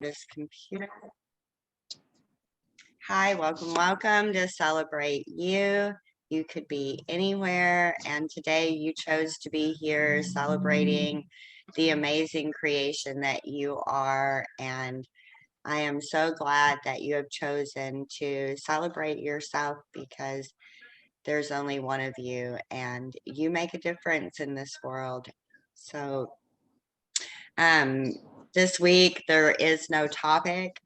This computer. Hi, welcome to Celebrate You. You could be anywhere, and today you chose to be here celebrating the amazing creation that you are. And I am so glad that you have chosen to celebrate yourself because there's only one of you, and you make a difference in this world. So, um, this week there is no topic.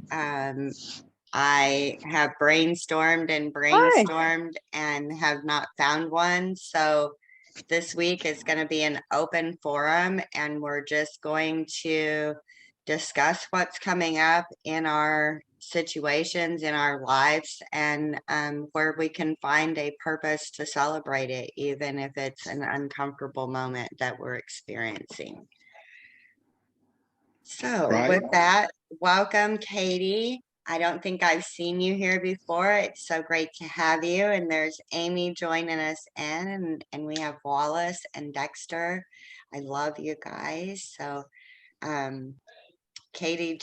I have brainstormed and Hi. brainstormed and have not found one. So this week is going to be an open forum, and we're just going to discuss what's coming up in our situations in our lives, and where we can find a purpose to celebrate it, even if it's an uncomfortable moment that we're experiencing. So Right. with that, welcome, Katie. I don't think I've seen you here before. It's so great to have you. And there's Amy joining us and we have Wallace and Dexter. I love you guys. So um Katie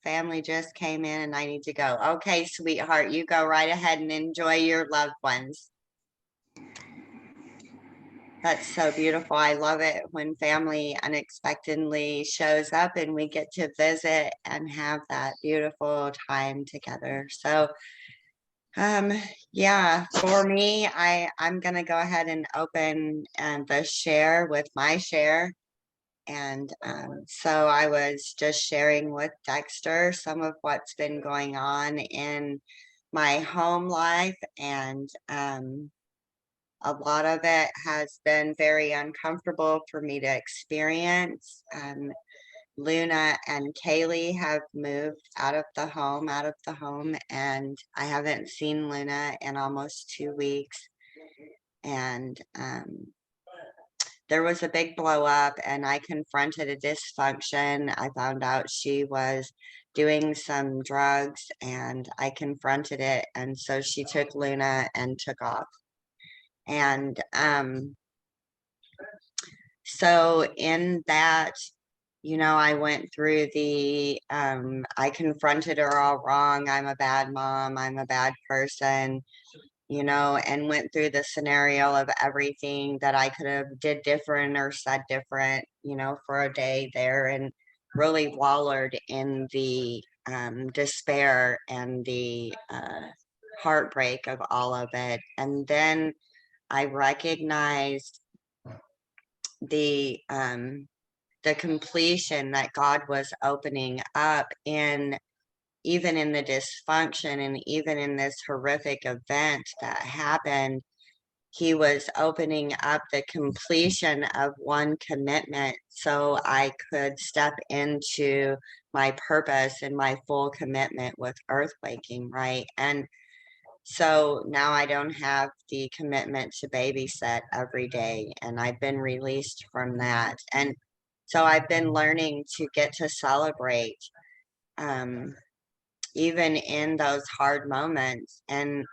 family just came in and I need to go. Okay, sweetheart, you go right ahead and enjoy your loved ones. That's so beautiful. I love it when family unexpectedly shows up and we get to visit and have that beautiful time together. So, um, yeah, for me, I'm gonna go ahead and open the share with my share. And so I was just sharing with Dexter some of what's been going on in my home life, and a lot of it has been very uncomfortable for me to experience. Luna and Kaylee have moved out of the home, and I haven't seen Luna in almost 2 weeks. And there was a big blow up, and I confronted a dysfunction. I found out she was doing some drugs, and I confronted it. And so she took Luna and took off. And so in that, I went through I confronted her all wrong. I'm a bad mom. I'm a bad person, and went through the scenario of everything that I could have did different or said different, for a day there, and really wallowed in the despair and the heartbreak of all of it. And then I recognized the completion that God was opening up in, even in the dysfunction and even in this horrific event that happened. He was opening up the completion of one commitment so I could step into my purpose and my full commitment with earthquaking, right? And so now I don't have the commitment to babysit every day, and I've been released from that. And so I've been learning to get to celebrate, um, even in those hard moments. And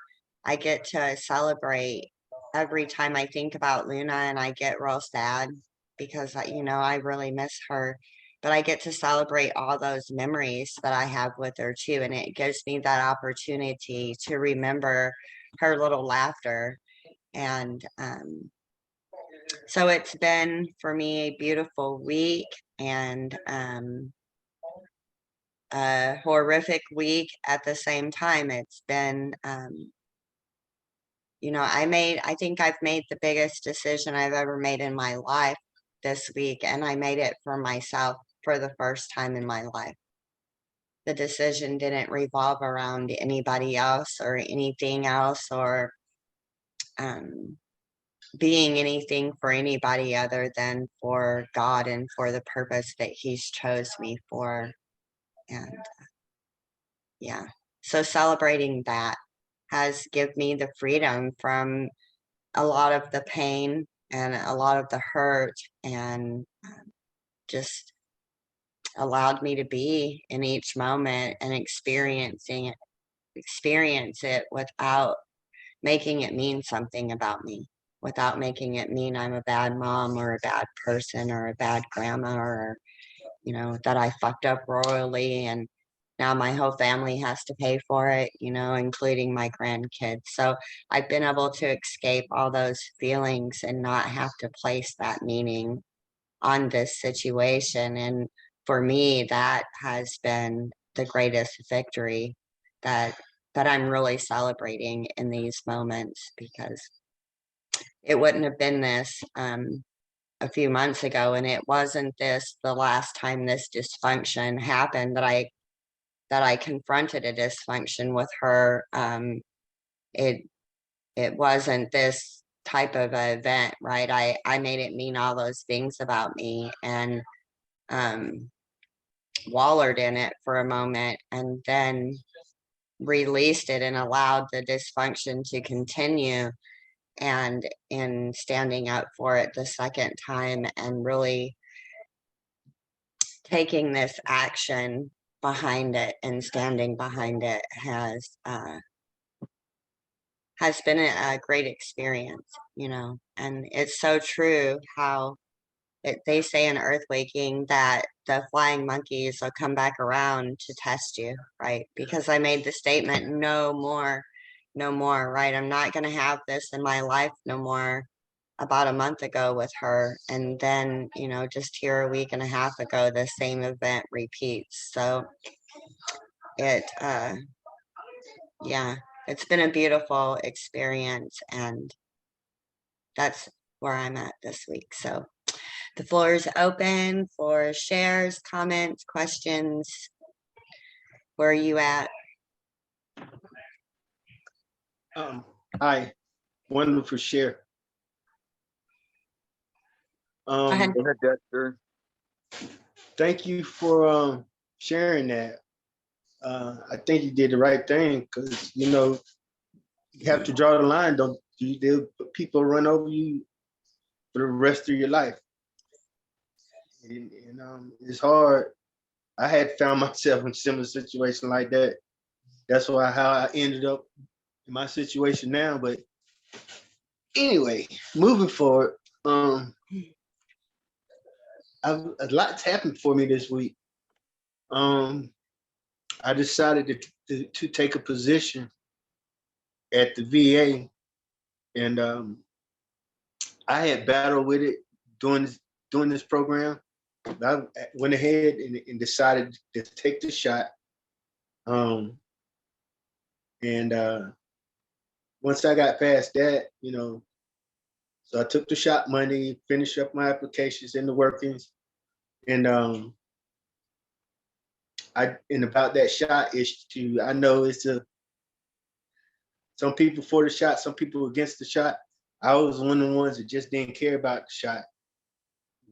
I get to celebrate every time I think about Luna, and I get real sad because, I really miss her. But I get to celebrate all those memories that I have with her too. And it gives me that opportunity to remember her little laughter. And so it's been for me a beautiful week, and a horrific week at the same time. It's been, I think I've made the biggest decision I've ever made in my life this week, and I made it for myself for the first time in my life. The decision didn't revolve around anybody else or anything else, or um, being anything for anybody other than for God and for the purpose that He's chose me for. And yeah, so celebrating that has given me the freedom from a lot of the pain and a lot of the hurt, and just allowed me to be in each moment and experience it without making it mean something about me, without making it mean I'm a bad mom or a bad person or a bad grandma or that I fucked up royally, and now my whole family has to pay for it, including my grandkids. So I've been able to escape all those feelings and not have to place that meaning on this situation. And for me, that has been the greatest victory that I'm really celebrating in these moments, because it wouldn't have been this a few months ago, and it wasn't this the last time this dysfunction happened that I confronted a dysfunction with her. It it wasn't this type of a event, right? I made it mean all those things about me, and um, wallered in it for a moment, and then released it and allowed the dysfunction to continue. And in standing up for it the second time and really taking this action behind it and standing behind it has been a great experience, and it's so true how they say in earth waking that the flying monkeys will come back around to test you, right? Because I made the statement, no more, no more, right? I'm not going to have this in my life no more, about a month ago with her. And then, just here a week and a half ago, the same event repeats. So it, yeah, it's been a beautiful experience, and that's where I'm at this week. So the floor is open for shares, comments, questions. Where are you at? Hi, wonderful share. Go ahead. Go ahead, Dexter. Thank you for sharing that. I think you did the right thing, because you have to draw the line. Don't you? People run over you for the rest of your life, and it's hard. I had found myself in a similar situation like that. That's how I ended up in my situation now. But anyway, moving forward, a lot's happened for me this week. I decided to take a position at the VA, and I had battled with it during this program. I went ahead and decided to take the shot. And once I got past that, so I took the shot money, finished up my applications and the workings, and about that shot issue, I know some people for the shot, some people against the shot. I was one of the ones that just didn't care about the shot.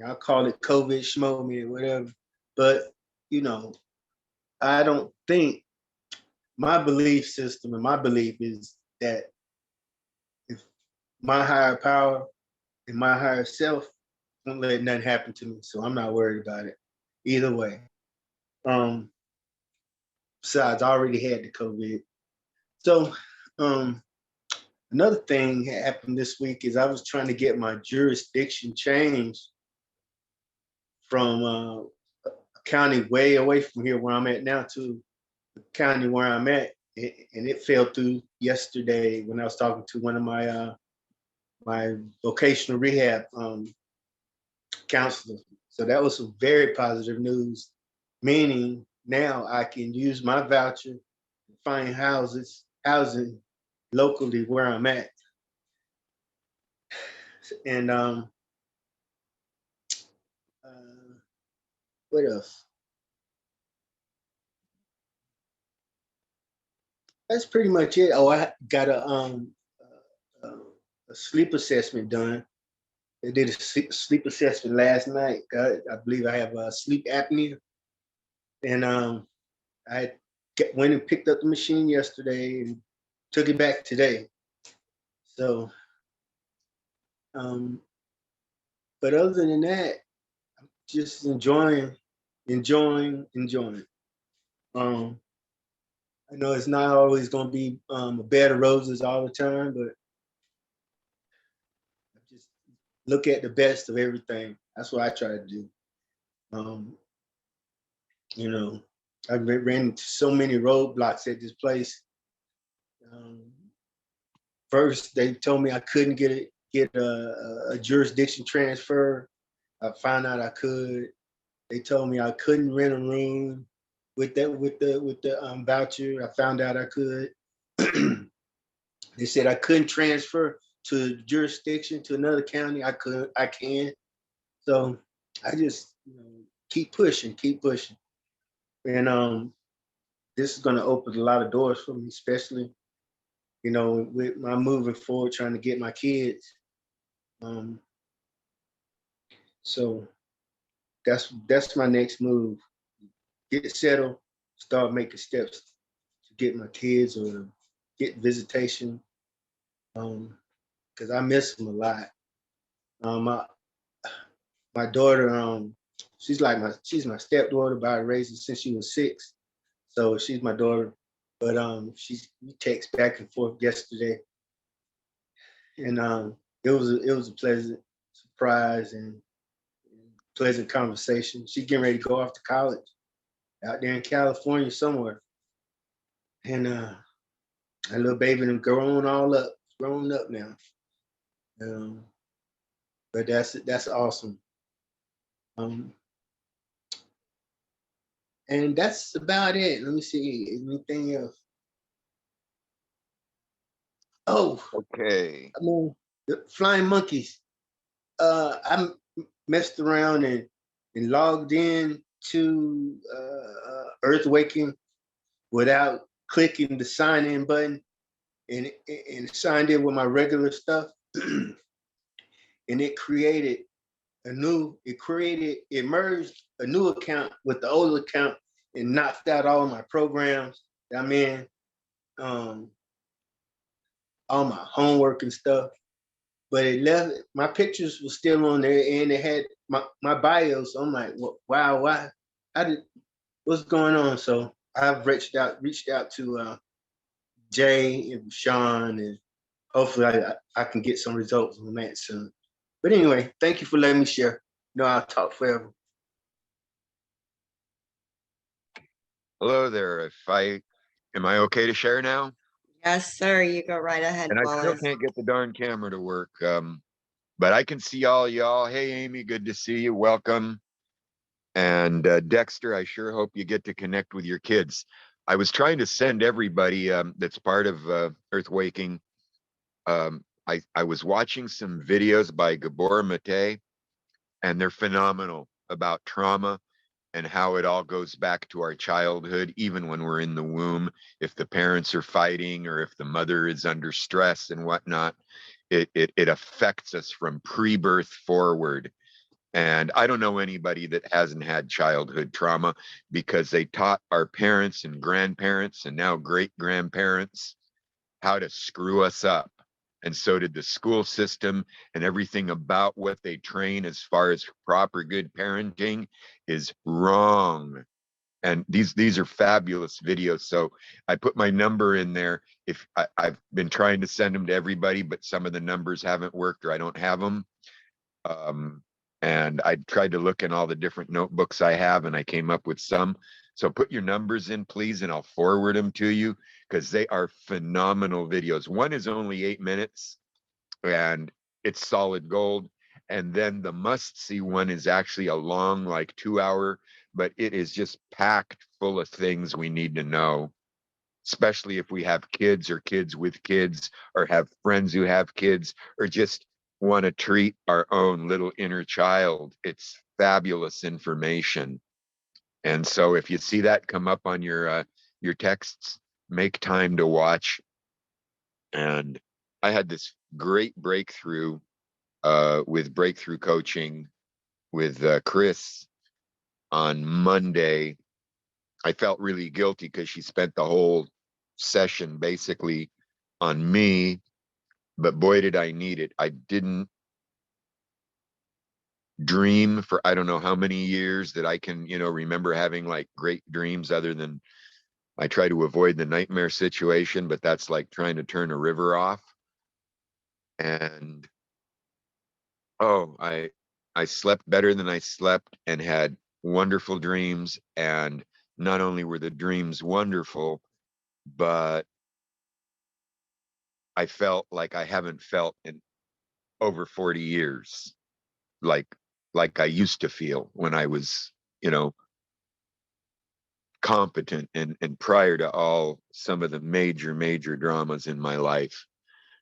I'll call it COVID schmo me or whatever. But, I don't think, my belief system and my belief is that if my higher power and my higher self won't let nothing happen to me. So I'm not worried about it either way. Besides, I already had the COVID. So another thing happened this week is I was trying to get my jurisdiction changed from a county way away from here where I'm at now to the county where I'm at, and it fell through yesterday when I was talking to one of my vocational rehab counselors. So that was some very positive news, meaning now I can use my voucher to find housing locally where I'm at. And what else? That's pretty much it. Oh, I got a sleep assessment done. They did a sleep assessment last night. I believe I have sleep apnea, and I went and picked up the machine yesterday and took it back today. So, but other than that, I'm just enjoying. I know it's not always going to be a bed of roses all the time, but just look at the best of everything. That's what I try to do. You know, I've ran into so many roadblocks at this place. First, they told me I couldn't get a jurisdiction transfer. I found out I could. They told me I couldn't rent a room with the voucher. I found out I could. They said I couldn't transfer to jurisdiction to another county. I can. So I just keep pushing, and this is going to open a lot of doors for me, especially with my moving forward, trying to get my kids. So that's my next move. Get settled, start making steps to get my kids or get visitation. Because I miss them a lot. My daughter, she's my stepdaughter, but I raised her since she was 6. So she's my daughter. But we text back and forth yesterday. And it was a pleasant surprise and pleasant conversation. She's getting ready to go off to college out there in California somewhere. And that little baby done grown up now. But that's awesome. And that's about it. Let me see. Anything else? Oh, Okay. I mean, the flying monkeys. I messed around and logged in to Earth Waking without clicking the sign in button and signed in with my regular stuff. And it merged a new account with the old account and knocked out all my programs that I'm in, all my homework and stuff. But it left my pictures were still on there and it had my bio. So I'm like, wow, why? What's going on? So I've reached out to Jay and Sean, and hopefully I can get some results on that soon. But anyway, thank you for letting me share. I'll talk forever. Hello there. Am I okay to share now? Yes, sir. You go right ahead, And I still Wallace. can't get the darn camera to work. But I can see all y'all. Hey, Amy, good to see you. Welcome. And Dexter, I sure hope you get to connect with your kids. I was trying to send everybody that's part of Earth Waking. I was watching some videos by Gabor Mate, and they're phenomenal about trauma and how it all goes back to our childhood, even when we're in the womb. If the parents are fighting or if the mother is under stress and whatnot, it affects us from pre-birth forward. And I don't know anybody that hasn't had childhood trauma, because they taught our parents and grandparents and now great grandparents how to screw us up. And so did the school system, and everything about what they train as far as proper good parenting is wrong. And these are fabulous videos. So I put my number in there. If I've been trying to send them to everybody, but some of the numbers haven't worked or I don't have them. And I tried to look in all the different notebooks I have, and I came up with some. So put your numbers in, please, and I'll forward them to you, because they are phenomenal videos. One is only 8 minutes and it's solid gold. And then the must-see one is actually a long, like 2-hour, but it is just packed full of things we need to know, especially if we have kids or kids with kids or have friends who have kids or just want to treat our own little inner child. It's fabulous information. And so if you see that come up on your texts, make time to watch. And I had this great breakthrough with breakthrough coaching with Chris on Monday. I felt really guilty because she spent the whole session basically on me, but boy, did I need it. I didn't dream for I don't know how many years that I can, remember having like great dreams, other than I try to avoid the nightmare situation, but that's like trying to turn a river off. And I slept better than I slept and had wonderful dreams. And not only were the dreams wonderful, but I felt like I haven't felt in over 40 years, like I used to feel when I was, you know, competent and prior to all some of the major dramas in my life.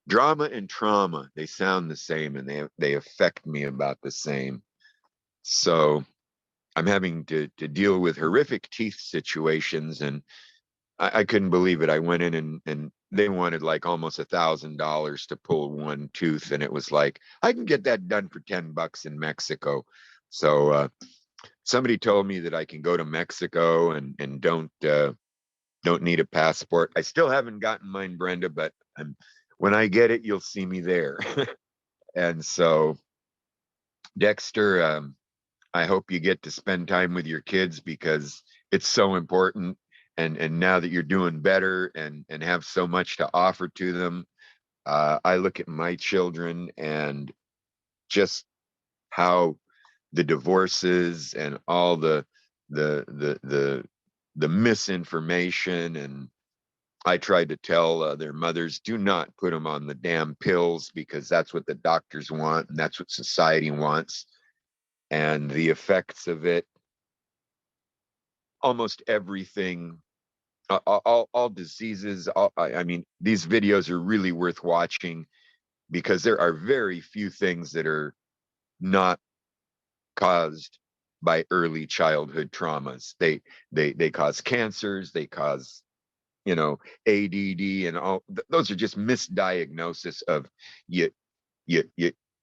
Drama and trauma, they sound the same, and they affect me about the same. So I'm having to deal with horrific teeth situations, and I couldn't believe it. I went in and they wanted like almost $1,000 to pull one tooth, and it was like, I can get that done for $10 in Mexico. So somebody told me that I can go to Mexico and don't need a passport. I still haven't gotten mine, Brenda, but when I get it, you'll see me there. And so, Dexter, I hope you get to spend time with your kids because it's so important. And now that you're doing better and have so much to offer to them, I look at my children and just how the divorces and all the misinformation, and I tried to tell their mothers, do not put them on the damn pills because that's what the doctors want and that's what society wants. And the effects of it, almost everything, all diseases. I mean, these videos are really worth watching because there are very few things that are not caused by early childhood traumas. They cause cancers, they cause, you know, ADD, and all those are just misdiagnosis of you you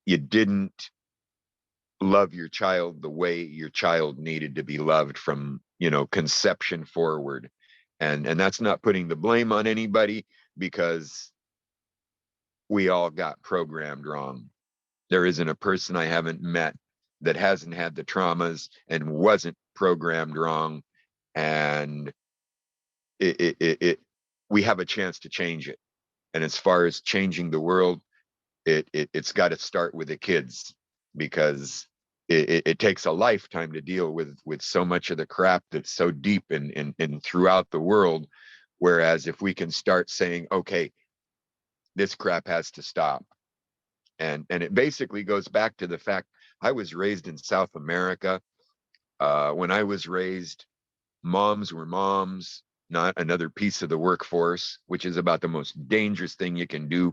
you didn't love your child the way your child needed to be loved from, you know, conception forward. And that's not putting the blame on anybody because we all got programmed wrong. There isn't a person I haven't met that hasn't had the traumas and wasn't programmed wrong. And we have a chance to change it. And as far as changing the world, it's got to start with the kids because it takes a lifetime to deal with so much of the crap that's so deep and throughout the world. Whereas if we can start saying, okay, this crap has to stop. And it basically goes back to the fact I was raised in South America. When I was raised, moms were moms, not another piece of the workforce, which is about the most dangerous thing you can do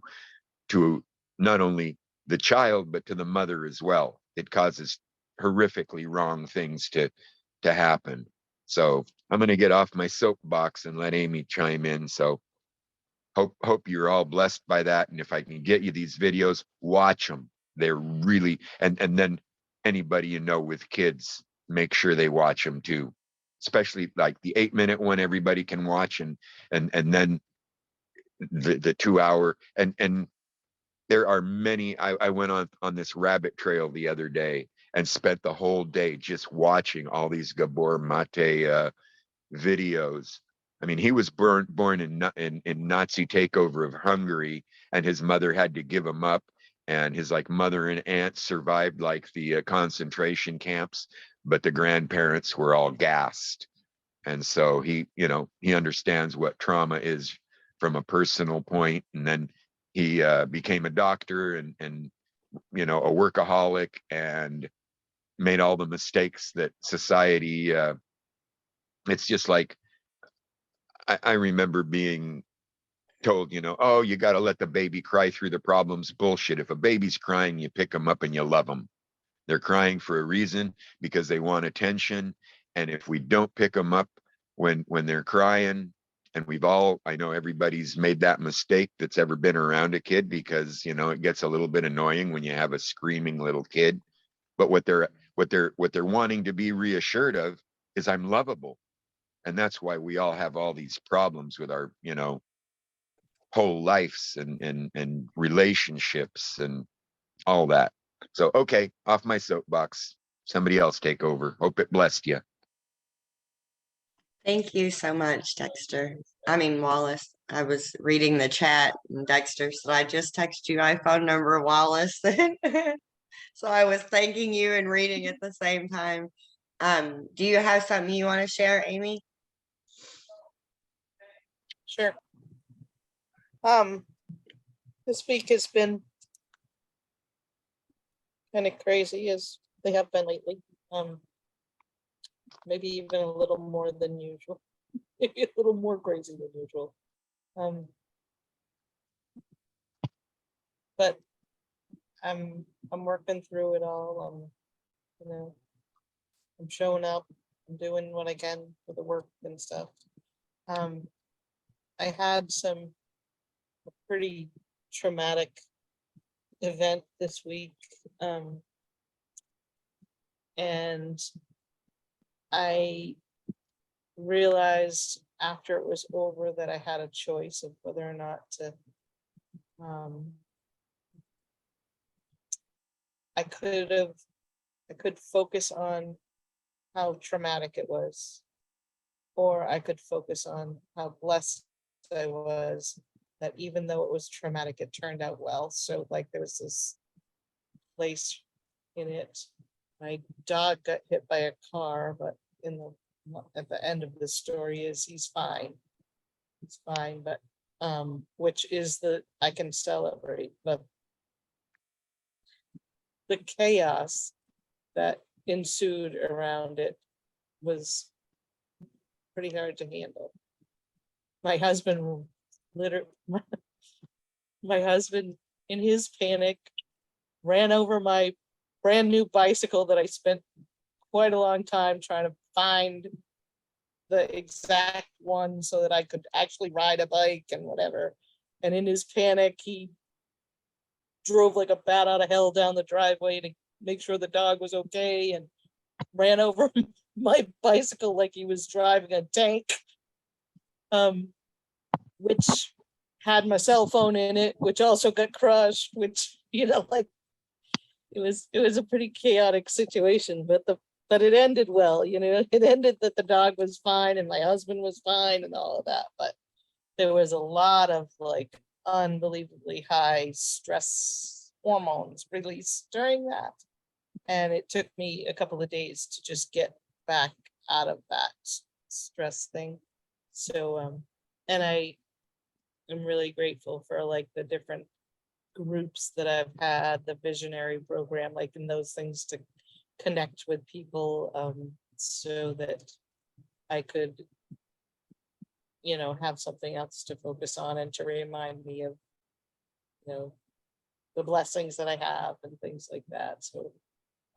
to not only the child, but to the mother as well. It causes horrifically wrong things to happen. So I'm going to get off my soapbox and let Amy chime in. So hope you're all blessed by that. And if I can get you these videos, watch them. They're really, and then anybody you know with kids, make sure they watch them too. Especially like the 8-minute one, everybody can watch, and then the 2 hour, and there are many. I went on this rabbit trail the other day and spent the whole day just watching all these Gabor Mate videos. I mean, he was born in Nazi takeover of Hungary, and his mother had to give him up, and his like mother and aunt survived like the concentration camps, but the grandparents were all gassed. And so he, you know, he understands what trauma is from a personal point. And then he became a doctor and you know, a workaholic, and made all the mistakes that society. It's just like I remember being told, you know, oh, you got to let the baby cry through the problems. Bullshit. If a baby's crying, you pick them up and you love them. They're crying for a reason because they want attention. And if we don't pick them up when they're crying, and I know everybody's made that mistake that's ever been around a kid, because, you know, it gets a little bit annoying when you have a screaming little kid. But what they're wanting to be reassured of is I'm lovable. And that's why we all have all these problems with our, you know, whole lives and relationships and all that. So, okay, off my soapbox. Somebody else take over. Hope it blessed you. Thank you so much, Dexter. I mean, Wallace. I was reading the chat and Dexter said, I just texted you my phone number, Wallace. So I was thanking you and reading at the same time. Do you have something you want to share, Amy? Sure. This week has been kind of crazy as they have been lately. Maybe even a little more than usual. Maybe a little more crazy than usual. But I'm working through it all. I'm showing up. I'm doing what I can for the work and stuff. I had some pretty traumatic event this week. And I realized after it was over that I had a choice of whether or not to I could focus on how traumatic it was, or I could focus on how blessed I was that even though it was traumatic, it turned out well. So like there was this place in it. My dog got hit by a car, but at the end of the story is he's fine. He's fine, but which is I can celebrate, but the chaos that ensued around it was pretty hard to handle. My husband literally, my husband in his panic ran over my brand new bicycle that I spent quite a long time trying to find the exact one so that I could actually ride a bike and whatever. And in his panic, he drove like a bat out of hell down the driveway to make sure the dog was okay and ran over my bicycle like he was driving a tank, which had my cell phone in it, which also got crushed, which, like it was a pretty chaotic situation, but it ended well, it ended that the dog was fine and my husband was fine and all of that, but there was a lot of like unbelievably high stress hormones released during that. And it took me a couple of days to just get back out of that stress thing. So, and I am really grateful for like the different groups that I've had, the visionary program, like in those things to connect with people, so that I could, have something else to focus on and to remind me of, the blessings that I have and things like that. So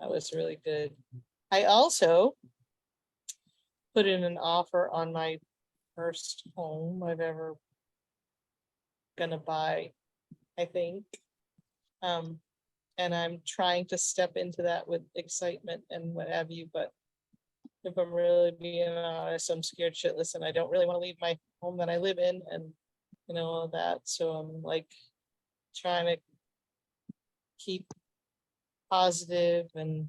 that was really good. I also put in an offer on my first home I've ever gonna buy, I think. And I'm trying to step into that with excitement and what have you, but if I'm really being honest, I'm scared shitless and I don't really want to leave my home that I live in and all that. So I'm like trying to keep positive and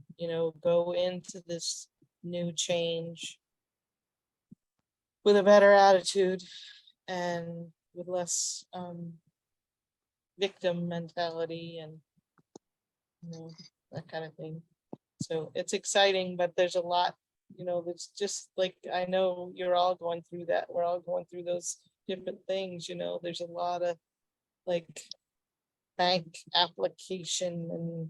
go into this new change with a better attitude and with less victim mentality and that kind of thing. So it's exciting, but there's a lot, it's just like, I know you're all going through that. We're all going through those different things, there's a lot of like bank application and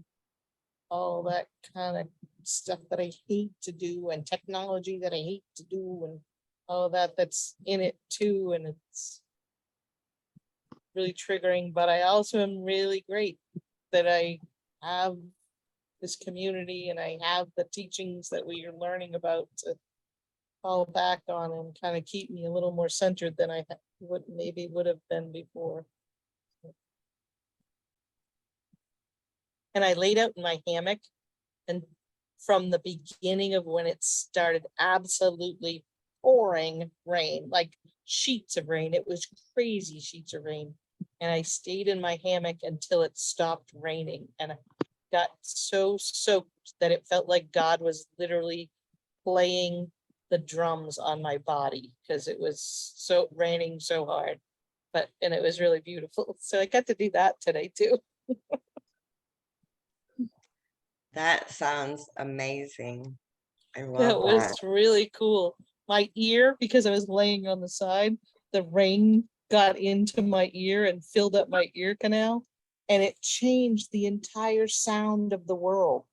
all that kind of stuff that I hate to do and technology that I hate to do and all that's in it too. And it's really triggering, but I also am really great that I have this community and I have the teachings that we are learning about to fall back on and kind of keep me a little more centered than I would have been before. And I laid out in my hammock, and from the beginning of when it started absolutely pouring rain, like sheets of rain, it was crazy sheets of rain. And I stayed in my hammock until it stopped raining. And I got so soaked that it felt like God was literally playing the drums on my body because it was so raining so hard. And it was really beautiful. So I got to do that today too. That sounds amazing. I That love was that. really cool. My ear, because I was laying on the side, the rain got into my ear and filled up my ear canal, and it changed the entire sound of the world.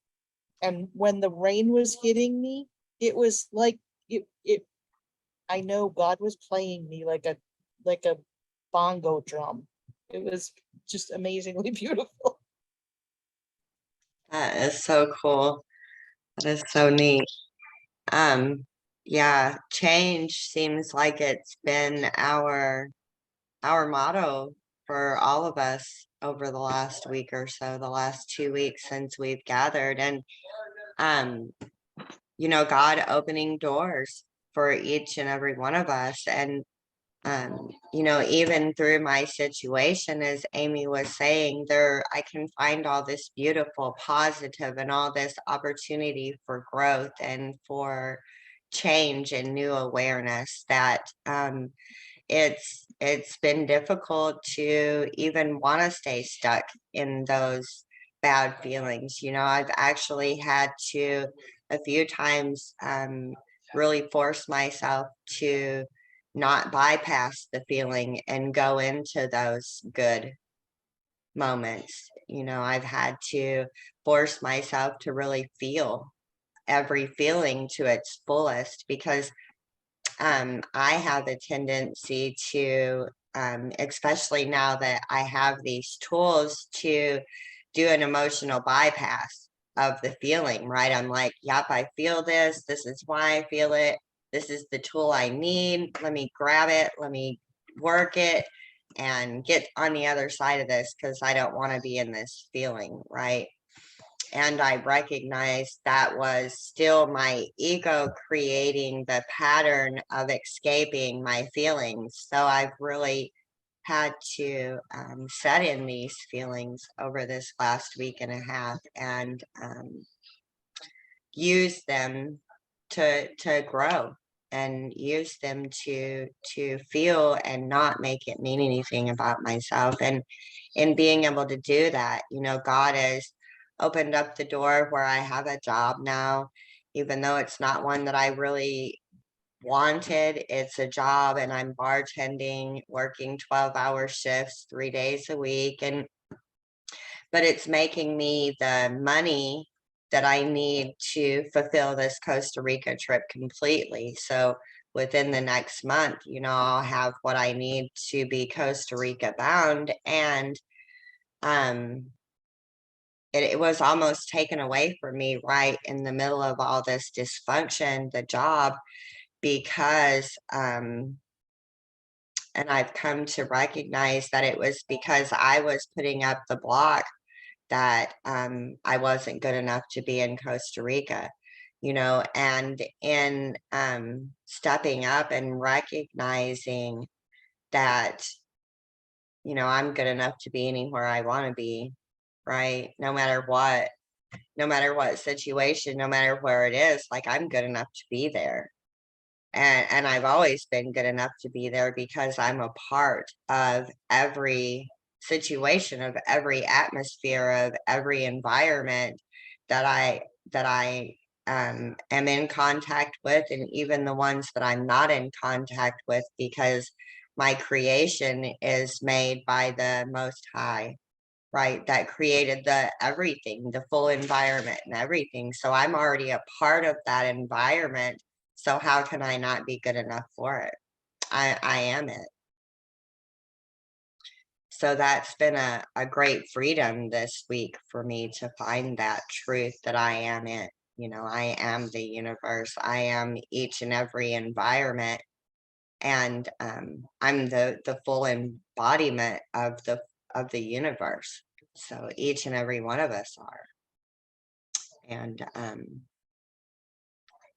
And when the rain was hitting me, it was like it I know God was playing me like a bongo drum. It was just amazingly beautiful. That is so cool. That is so neat. Yeah, change seems like it's been our motto for all of us over the last week or so, the last 2 weeks since we've gathered. And um, God opening doors for each and every one of us. And even through my situation, as Amy was saying, I can find all this beautiful, positive, and all this opportunity for growth and for change and new awareness that it's been difficult to even want to stay stuck in those bad feelings. I've actually had to a few times really force myself to not bypass the feeling and go into those good moments. I've had to force myself to really feel every feeling to its fullest because I have a tendency to, especially now that I have these tools, to do an emotional bypass of the feeling, right? I'm like, yep, I feel this. This is why I feel it. This is the tool I need. Let me grab it. Let me work it and get on the other side of this because I don't want to be in this feeling, right? And I recognized that was still my ego creating the pattern of escaping my feelings. So I've really had to set in these feelings over this last week and a half and use them to grow and use them to feel and not make it mean anything about myself. And in being able to do that, God has opened up the door where I have a job now, even though it's not one that I really wanted. It's a job and I'm bartending, working 12-hour shifts 3 days a week. But it's making me the money that I need to fulfill this Costa Rica trip completely. So within the next month, I'll have what I need to be Costa Rica bound. And um, it was almost taken away from me right in the middle of all this dysfunction, the job, because, and I've come to recognize that it was because I was putting up the block that I wasn't good enough to be in Costa Rica, and in stepping up and recognizing that, I'm good enough to be anywhere I want to be, right? No matter what situation, no matter where it is, like I'm good enough to be there. And I've always been good enough to be there because I'm a part of every situation, of every atmosphere, of every environment that I am in contact with, and even the ones that I'm not in contact with, because my creation is made by the Most High, right? That created the everything, the full environment and everything. So I'm already a part of that environment. So how can I not be good enough for it? I am it. So that's been a great freedom this week for me to find that truth that I am it. I am the universe. I am each and every environment. And I'm the full embodiment of the universe. So each and every one of us are. And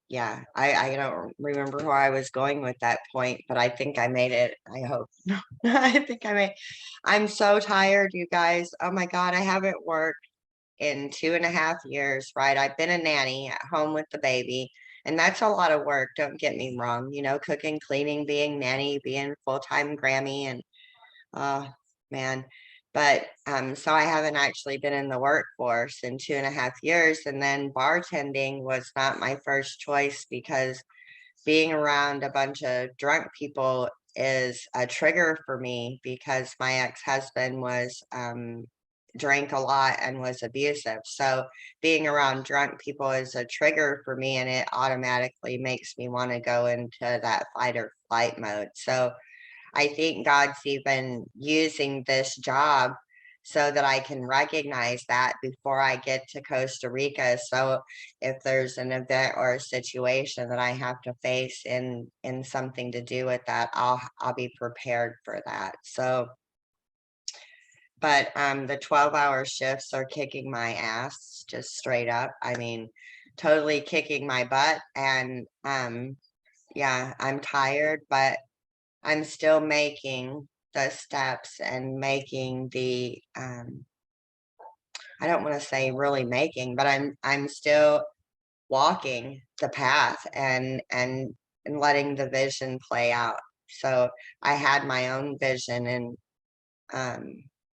yeah, I don't remember where I was going with that point, but I think I made it. I hope. I think I'm so tired, you guys. Oh my God, I haven't worked in 2.5 years, right? I've been a nanny at home with the baby, and that's a lot of work. Don't get me wrong, cooking, cleaning, being nanny, being full-time Grammy, and oh man, But so I haven't actually been in the workforce in 2.5 years. And then bartending was not my first choice because being around a bunch of drunk people is a trigger for me because my ex-husband was drank a lot and was abusive. So being around drunk people is a trigger for me, and it automatically makes me want to go into that fight or flight mode. So I think God's even using this job so that I can recognize that before I get to Costa Rica. So if there's an event or a situation that I have to face in something to do with that, I'll be prepared for that. So but the 12-hour shifts are kicking my ass, just straight up. I mean, totally kicking my butt. And yeah, I'm tired, but I'm still making the steps and making the I don't want to say really making, but I'm still walking the path and letting the vision play out. So I had my own vision, and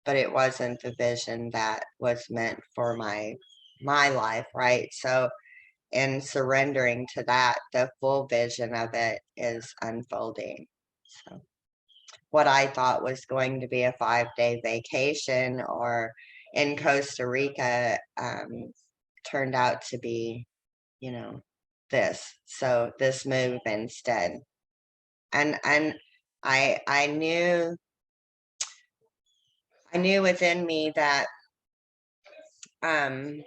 but it wasn't the vision that was meant for my life, right? So in surrendering to that, the full vision of it is unfolding. So what I thought was going to be a 5-day vacation or in Costa Rica turned out to be, you know, this. So this move instead. And I knew within me um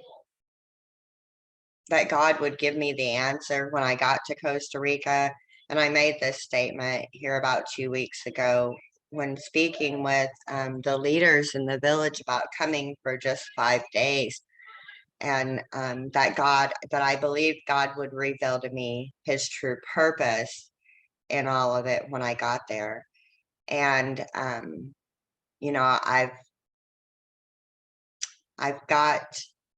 that God would give me the answer when I got to Costa Rica. And I made this statement here about 2 weeks ago when speaking with the leaders in the village about coming for just 5 days. And that I believed God would reveal to me his true purpose in all of it when I got there. And, you know, I've got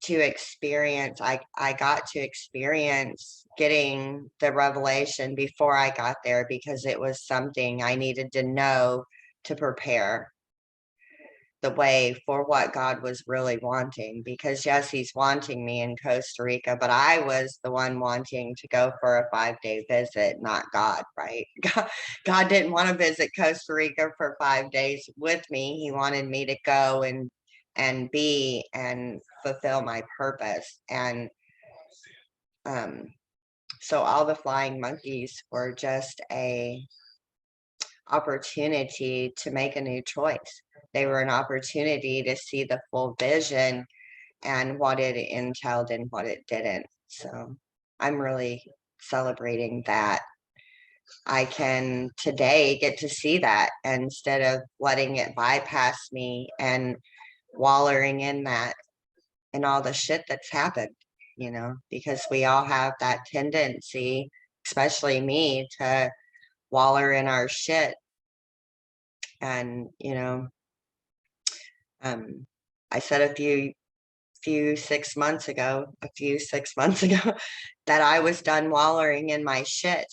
to experience, I got to experience getting the revelation before I got there because it was something I needed to know to prepare the way for what God was really wanting. Because yes, he's wanting me in Costa Rica, but I was the one wanting to go for a 5-day visit, not God, right? God didn't want to visit Costa Rica for 5 days with me. He wanted me to go and be and fulfill my purpose. And um so all the flying monkeys were just a opportunity to make a new choice. They were an opportunity to see the full vision and what it entailed and what it didn't. So I'm really celebrating that I can today get to see that instead of letting it bypass me and wallowing in that and all the shit that's happened, because we all have that tendency, especially me, to waller in our shit. And, I said a few 6 months ago, that I was done wallowing in my shit,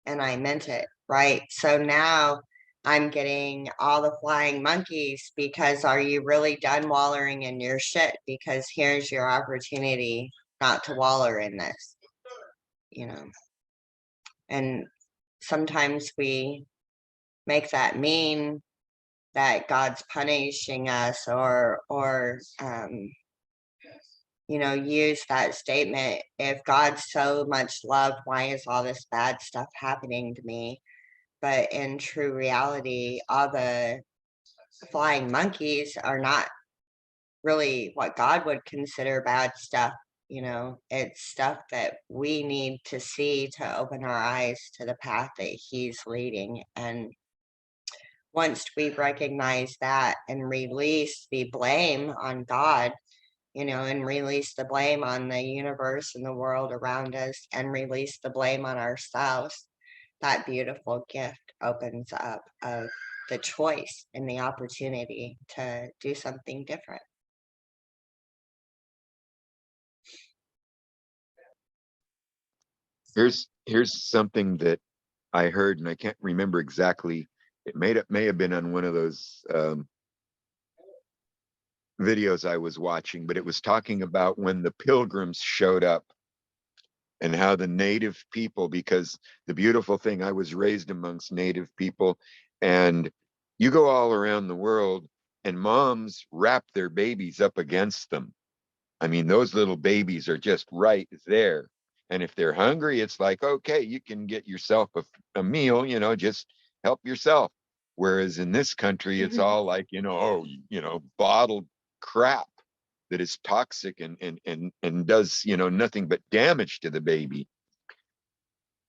and I meant it, right? So now I'm getting all the flying monkeys because are you really done wallowing in your shit? Because here's your opportunity not to waller in this, you know. And sometimes we make that mean that God's punishing us or use that statement, if God's so much love, why is all this bad stuff happening to me? But in true reality, all the flying monkeys are not really what God would consider bad stuff. It's stuff that we need to see to open our eyes to the path that he's leading. And once we recognize that and release the blame on God, and release the blame on the universe and the world around us and release the blame on ourselves, that beautiful gift opens up of the choice and the opportunity to do something different. Here's something that I heard, and I can't remember exactly. It may have been on one of those videos I was watching, but it was talking about when the pilgrims showed up and how the native people, because the beautiful thing, I was raised amongst native people, and you go all around the world and moms wrap their babies up against them. I mean, those little babies are just right there. And if they're hungry, it's like, okay, you can get yourself a meal, just help yourself. Whereas in this country, it's all like, oh, bottled crap that is toxic and does, nothing but damage to the baby.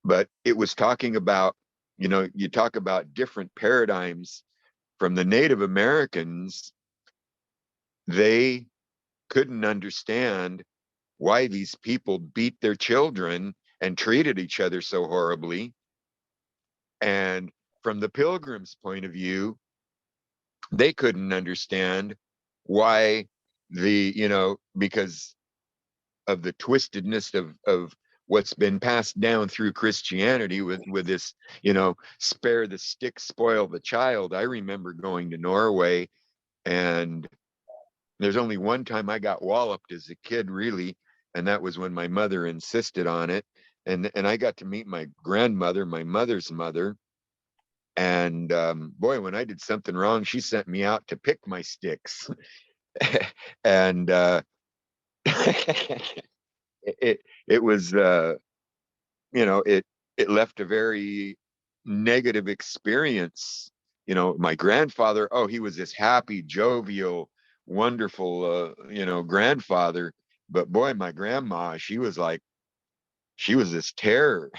But it was talking about, you talk about different paradigms from the Native Americans. They couldn't understand why these people beat their children and treated each other so horribly. And from the pilgrims' point of view, they couldn't understand why because of the twistedness of what's been passed down through Christianity with this, spare the stick, spoil the child. I remember going to Norway, and there's only one time I got walloped as a kid, really, and that was when my mother insisted on it. And I got to meet my grandmother, my mother's mother. And boy, when I did something wrong, she sent me out to pick my sticks. And it was it left a very negative experience. My grandfather, oh, he was this happy, jovial, wonderful grandfather. But boy, my grandma, she was this terror.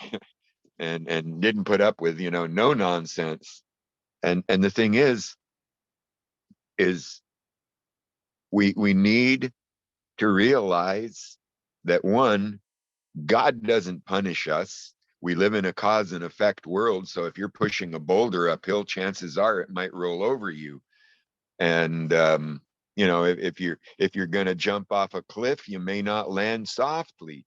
and didn't put up with no nonsense. And the thing is we need to realize that, one, God doesn't punish us. We live in a cause and effect world. So if you're pushing a boulder uphill, chances are it might roll over you. And if you're going to jump off a cliff, you may not land softly.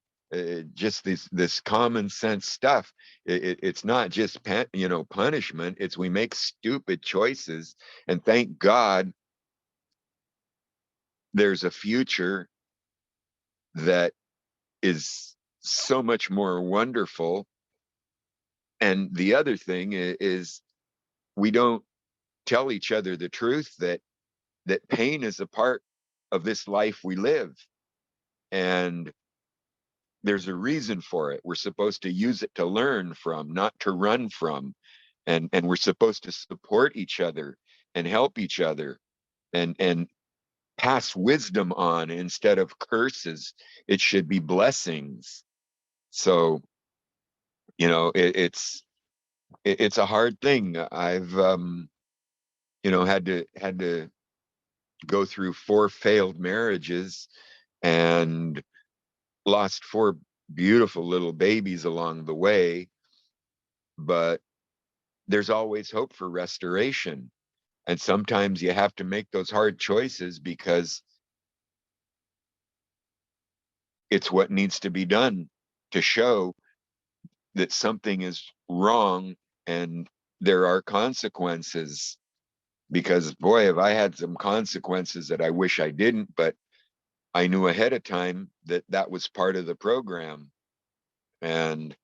Just this common sense stuff. It's not just punishment. It's we make stupid choices, and thank God there's a future that is so much more wonderful. And the other thing is we don't tell each other the truth that pain is a part of this life we live, and there's a reason for it. We're supposed to use it to learn from, not to run from. And we're supposed to support each other and help each other and pass wisdom on instead of curses. It should be blessings. So, it's a hard thing. I've had to go through 4 failed marriages and lost 4 beautiful little babies along the way, but there's always hope for restoration. And sometimes you have to make those hard choices because it's what needs to be done to show that something is wrong and there are consequences. Because boy, have I had some consequences that I wish I didn't, but I knew ahead of time that that was part of the program. And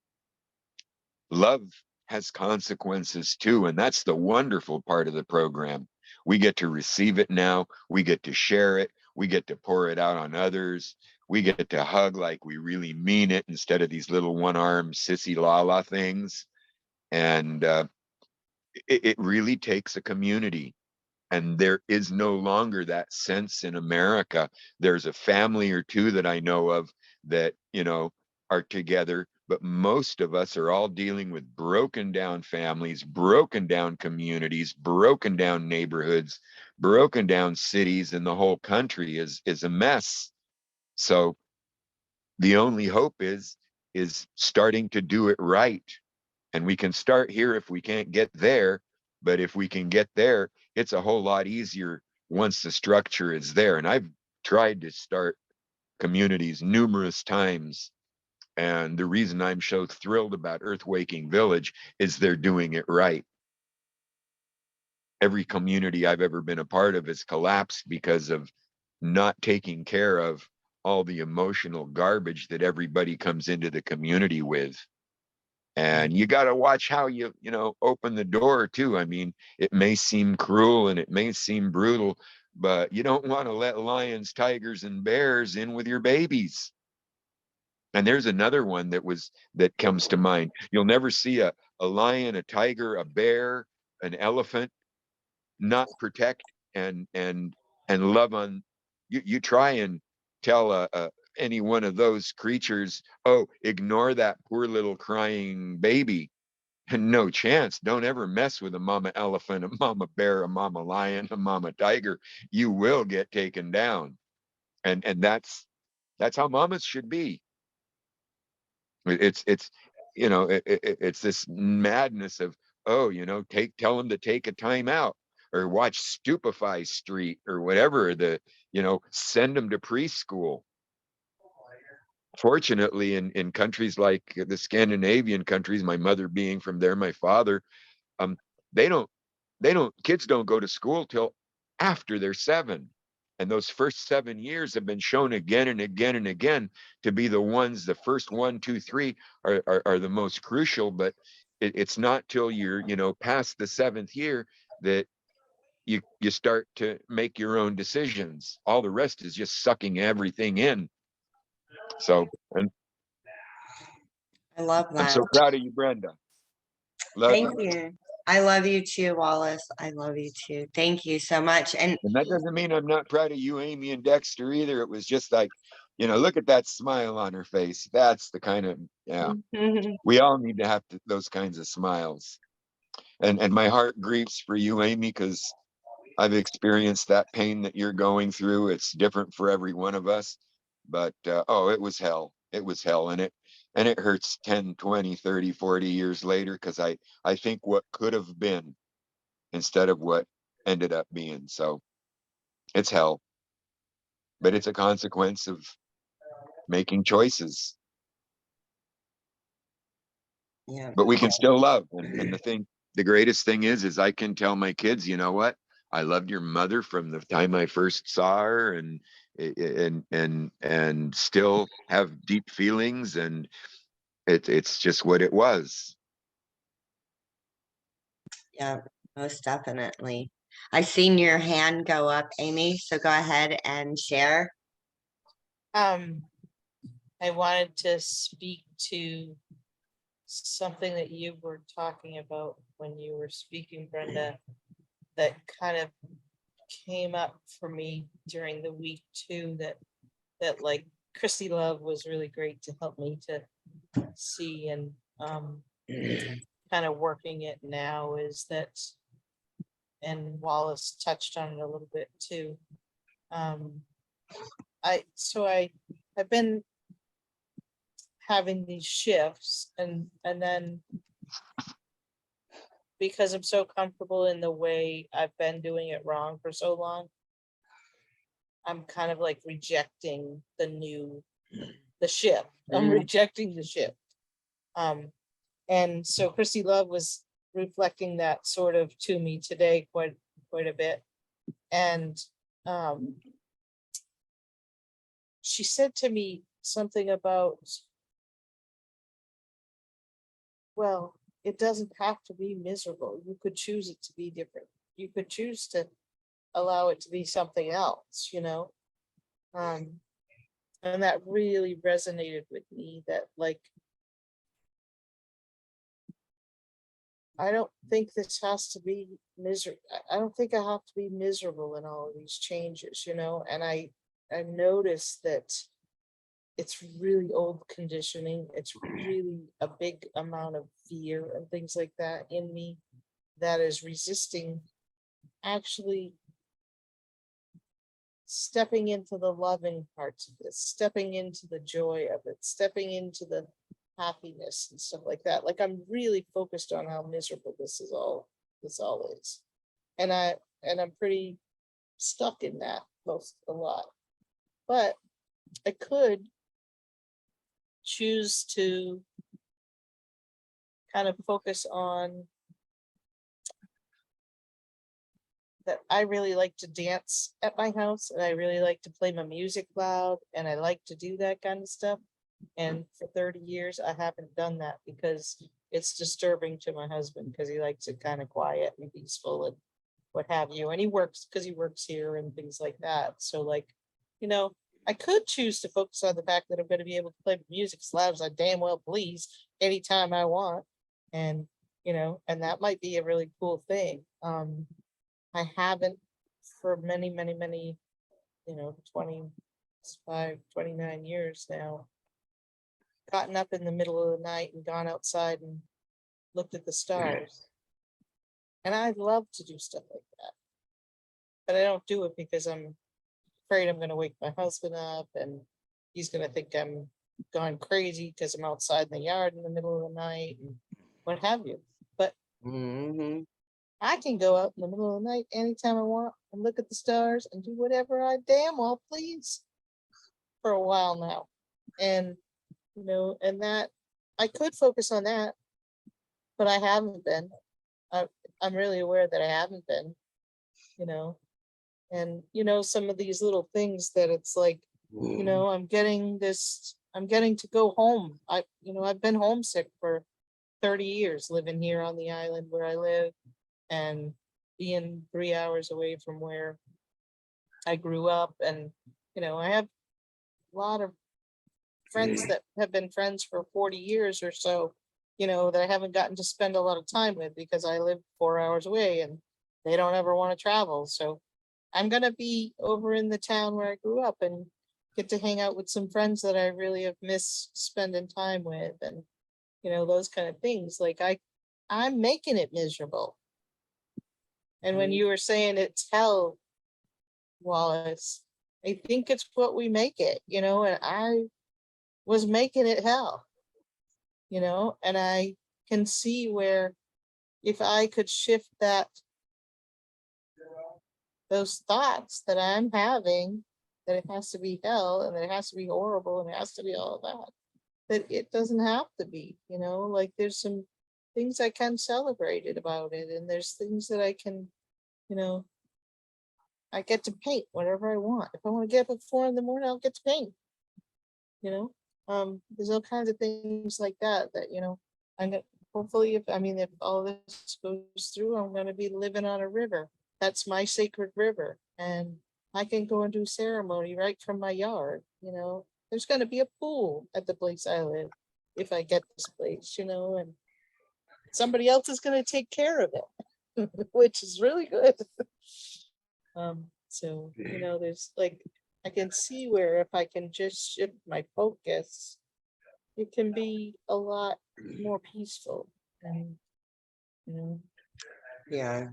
love has consequences too. And that's the wonderful part of the program. We get to receive it now. We get to share it. We get to pour it out on others. We get to hug like we really mean it instead of these little one-arm sissy la things. And it really takes a community. And there is no longer that sense in America. There's a family or two that I know of that, are together, but most of us are all dealing with broken down families, broken down communities, broken down neighborhoods, broken down cities, and the whole country is a mess. So the only hope is starting to do it right. And we can start here if we can't get there, but if we can get there, it's a whole lot easier once the structure is there. And I've tried to start communities numerous times. And the reason I'm so thrilled about Earthwaking Village is they're doing it right. Every community I've ever been a part of has collapsed because of not taking care of all the emotional garbage that everybody comes into the community with. And you got to watch how you open the door too. I mean, it may seem cruel and it may seem brutal, but you don't want to let lions, tigers, and bears in with your babies. And there's another one that comes to mind. You'll never see a lion, a tiger, a bear, an elephant not protect and love on you. You try and tell any one of those creatures, oh, ignore that poor little crying baby. And no chance. Don't ever mess with a mama elephant, a mama bear, a mama lion, a mama tiger. You will get taken down. And that's how mamas should be. It's it's this madness of, oh, tell them to take a time out, or watch Stupefy Street, or whatever, send them to preschool. Fortunately, in countries like the Scandinavian countries, my mother being from there, my father, um they don't kids don't go to school till after they're 7. And those first 7 years have been shown again and again and again to be the ones, the first 1, 2, 3 are the most crucial. But it's not till you're past the 7th year that you start to make your own decisions. All the rest is just sucking everything in. So, and I love I'm that. so proud of you, Brenda. Love Thank you. you. I love you too, Wallace. I love you too. Thank you so much. And And that doesn't mean I'm not proud of you, Amy and Dexter, either. It was just like, look at that smile on her face. That's the kind of, yeah, we all need to have those kinds of smiles. And my heart grieves for you, Amy, because I've experienced that pain that you're going through. It's different for every one of us. But oh, it was hell. It was hell. And it hurts 10, 20, 30, 40 years later, because I think what could have been instead of what ended up being. So it's hell, but it's a consequence of making choices. yeah, But we can still love. And the greatest thing is I can tell my kids, you know what? I loved your mother from the time I first saw her, and still have deep feelings, and it's just what it was. yeah, most definitely. I seen your hand go up, Amy, so go ahead and share. I wanted to speak to something that you were talking about when you were speaking, Brenda, that kind of came up for me during the week too, that like Christy Love was really great to help me to see, and kind of working it now, is that, and Wallace touched on it a little bit too. I've been having these shifts, and then because I'm so comfortable in the way I've been doing it wrong for so long, I'm kind of like rejecting the shift. I'm rejecting the shift. And so Christy Love was reflecting that sort of to me today quite a bit. And she said to me something about, well, it doesn't have to be miserable. You could choose it to be different. You could choose to allow it to be something else, and that really resonated with me, that like, I don't think this has to be miserable. I don't think I have to be miserable in all of these changes, and I noticed that it's really old conditioning. It's really a big amount of fear and things like that in me that is resisting actually stepping into the loving parts of this, stepping into the joy of it, stepping into the happiness and stuff like that. Like, I'm really focused on how miserable this all is. And I'm pretty stuck in that a lot. But I could choose to kind of focus on that I really like to dance at my house and I really like to play my music loud and I like to do that kind of stuff. And for 30 years, I haven't done that because it's disturbing to my husband because he likes it kind of quiet and peaceful and what have you. And he works because he works here and things like that. So like, you know, I could choose to focus on the fact that I'm going to be able to play music as loud as I damn well please anytime I want. And, you know, and that might be a really cool thing. I haven't for many, many, many, you know, 25, 29 years now, gotten up in the middle of the night and gone outside and looked at the stars. And I'd love to do stuff like that. But I don't do it because I'm afraid I'm gonna wake my husband up and he's gonna think I'm gone crazy because I'm outside in the yard in the middle of the night and what have you. But Hmm. I can go out in the middle of the night anytime I want and look at the stars and do whatever I damn well please for a while now. And, you know, and that I could focus on that, but I haven't been. I'm really aware that I haven't been, you know, and, you know, some of these little things that it's like, you know, I'm getting to go home. You know, I've been homesick for 30 years living here on the island where I live and being 3 hours away from where I grew up. And, you know, I have a lot of friends that have been friends for 40 years or so, you know, that I haven't gotten to spend a lot of time with because I live 4 hours away and they don't ever want to travel. So I'm gonna be over in the town where I grew up and get to hang out with some friends that I really have missed spending time with and, you know, those kind of things. Like I'm making it miserable. And when you were saying it's hell, Wallace, I think it's what we make it, you know, and I was making it hell, you know, and I can see where if I could shift those thoughts that I'm having, that it has to be hell and that it has to be horrible and it has to be all of that it doesn't have to be, you know, like there's some things I can celebrate it about it. And there's things that I can, you know, I get to paint whatever I want. If I want to get up at 4 a.m, I'll get to paint, you know. There's all kinds of things like that, you know, I'm gonna, hopefully if all this goes through, I'm gonna be living on a river. That's my sacred river. And I can go and do ceremony right from my yard, you know. There's gonna be a pool at the place I live if I get this place, you know, and somebody else is gonna take care of it, which is really good. So, you know, there's like, I can see where if I can just shift my focus, it can be a lot more peaceful and, you know, Yeah,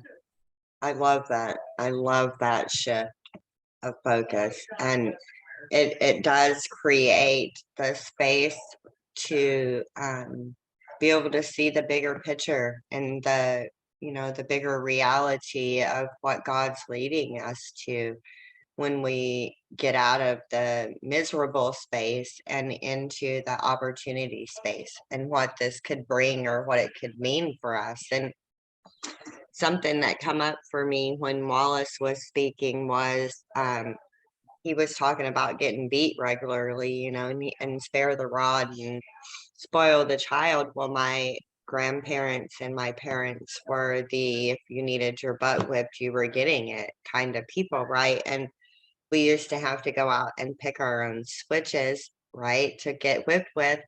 I love that. I love that shift of focus. And it does create the space to be able to see the bigger picture and the, you know, the bigger reality of what God's leading us to when we get out of the miserable space and into the opportunity space and what this could bring or what it could mean for us. And something that come up for me when Wallace was speaking was he was talking about getting beat regularly, you know, and spare the rod and spoil the child. Well, my grandparents and my parents were the if you needed your butt whipped, you were getting it kind of people, right? And we used to have to go out and pick our own switches, right, to get whipped with.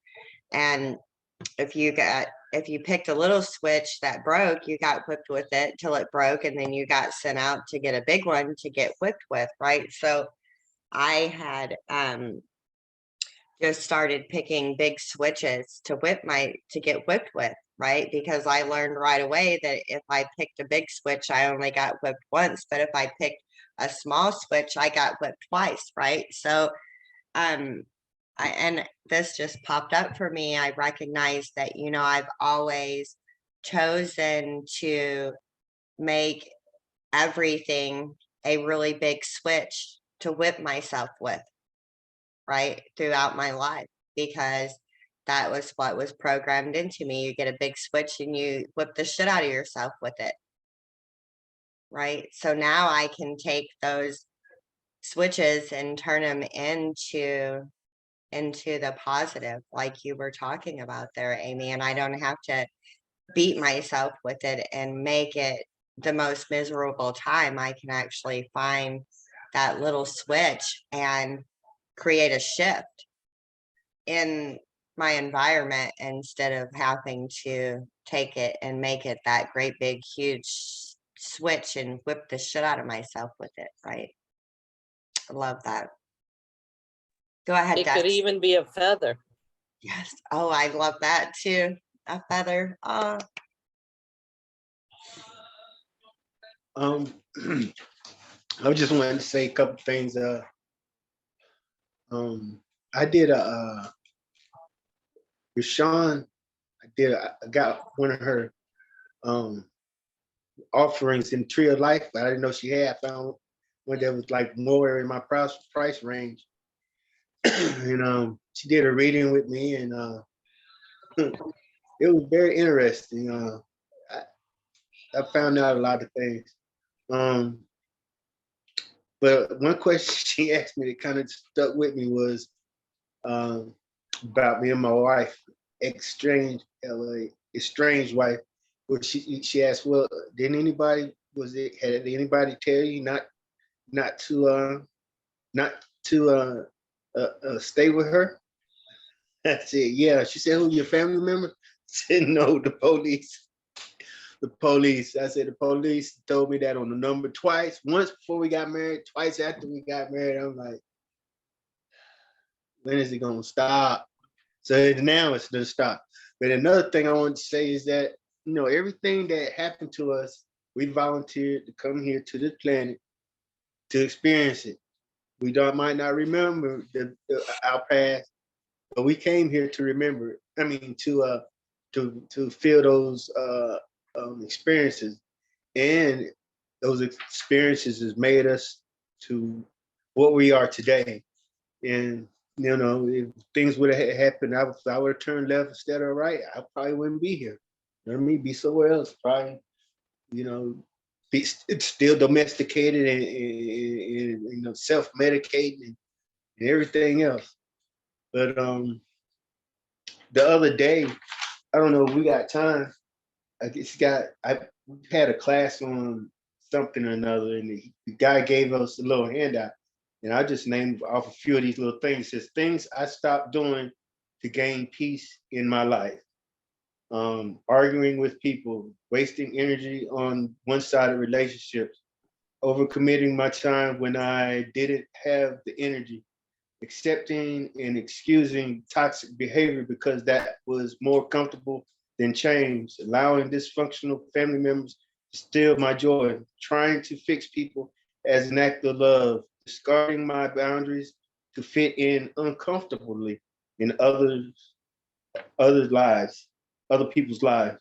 And if you picked a little switch that broke, you got whipped with it till it broke, and then you got sent out to get a big one to get whipped with, right? So I had just started picking big switches to get whipped with, right? Because I learned right away that if I picked a big switch, I only got whipped once, but if I picked a small switch, I got whipped twice, right? So um and this just popped up for me. I recognize that, you know, I've always chosen to make everything a really big switch to whip myself with, right, throughout my life, because that was what was programmed into me. You get a big switch and you whip the shit out of yourself with it. right? So now I can take those switches and turn them into the positive, like you were talking about there, Amy, and I don't have to beat myself with it and make it the most miserable time. I can actually find that little switch and create a shift in my environment instead of having to take it and make it that great big huge switch and whip the shit out of myself with it, right? I love that. Go ahead, It could Dex. even be a feather. Yes. Oh, I love that too. A feather. Oh, I just wanted to say a couple things. I did Rashawn, I got one of her um offerings in Tree of Life, but I didn't know she had. I found one that was like more in my price range. And she did a reading with me, and it was very interesting. I found out a lot of things. Um, but one question she asked me that kind of stuck with me was about me and my wife, estranged wife. Where she asked, well, didn't anybody had anybody tell you not to stay with her? I said, yeah. She said, who, your family member? I said, no, the police. The police. I said, the police told me that on the number twice, once before we got married, twice after we got married. I'm like, when is it gonna stop? So now it's gonna stop. But another thing I want to say is that, everything that happened to us, we volunteered to come here to this planet to experience it. We might not remember our past, but we came here to remember it. I mean, to feel those experiences, and those experiences has made us to what we are today. And if things would have happened, if I would have turned left instead of right, I probably wouldn't be here. You know what I mean? Be somewhere else, probably. Be still domesticated and self-medicating and everything else. But the other day, I don't know if we got time. I had a class on something or another, and the guy gave us a little handout, and I just named off a few of these little things. It says things I stopped doing to gain peace in my life. Arguing with people, wasting energy on one-sided relationships, overcommitting my time when I didn't have the energy, accepting and excusing toxic behavior because that was more comfortable than change, allowing dysfunctional family members to steal my joy, trying to fix people as an act of love, discarding my boundaries to fit in uncomfortably in others' lives, other people's lives.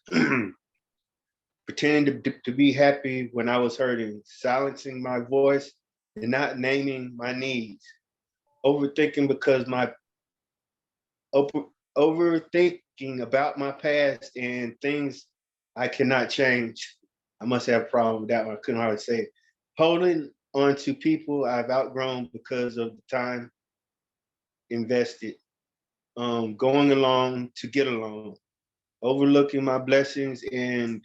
Pretending to be happy when I was hurting, silencing my voice and not naming my needs, overthinking because my overthinking about my past and things I cannot change. I must have a problem with that one. I couldn't hardly say it. Holding on to people I've outgrown because of the time invested. Going along to get along. Overlooking my blessings and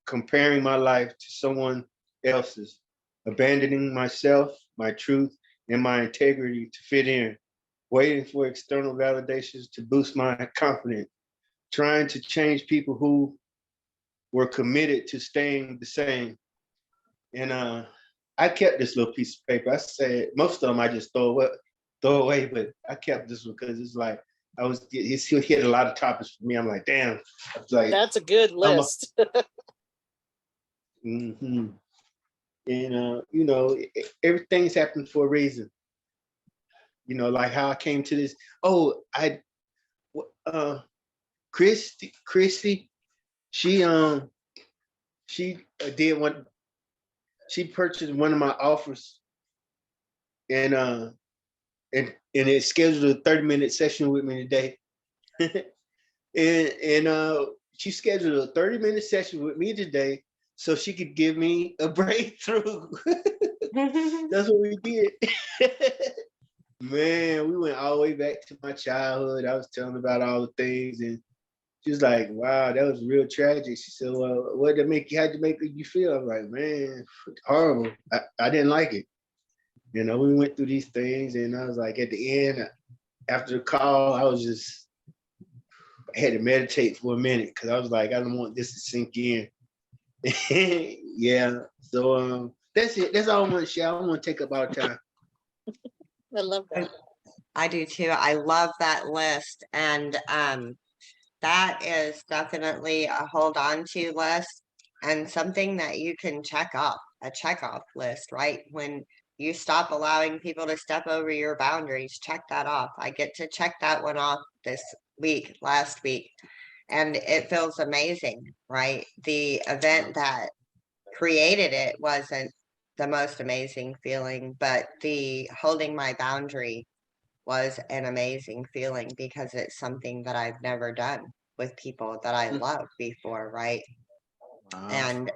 comparing my life to someone else's. Abandoning myself, my truth, and my integrity to fit in, waiting for external validations to boost my confidence, trying to change people who were committed to staying the same. And I kept this little piece of paper. I said most of them I just throw away, but I kept this one because it's like he hit a lot of topics for me. I'm like, damn. Like, That's a good list. mm-hmm. And everything's happened for a reason. Like how I came to this. Oh, Christy, she did one. She purchased one of my offers, and it scheduled a 30-minute session with me today. and she scheduled a 30-minute session with me today so she could give me a breakthrough. That's what we did. Man, we went all the way back to my childhood. I was telling about all the things, and she was like, "Wow, that was real tragic." She said, "Well, what did it make you? How did it make you feel?" I was like, "Man, horrible. I didn't like it." You know, we went through these things, and I was like, at the end, after the call, I had to meditate for a minute because I was like, I don't want this to sink in. Yeah. So that's it. That's all I want to share. I don't want to take up our time. I love that. I do too. I love that list. And that is definitely a hold on to list and something that you can check off, a check off list, right? When you stop allowing people to step over your boundaries, check that off. I get to check that one off this week, last week, and it feels amazing, right? The event that created it wasn't the most amazing feeling, but the holding my boundary was an amazing feeling because it's something that I've never done with people that I love before, right? Wow. And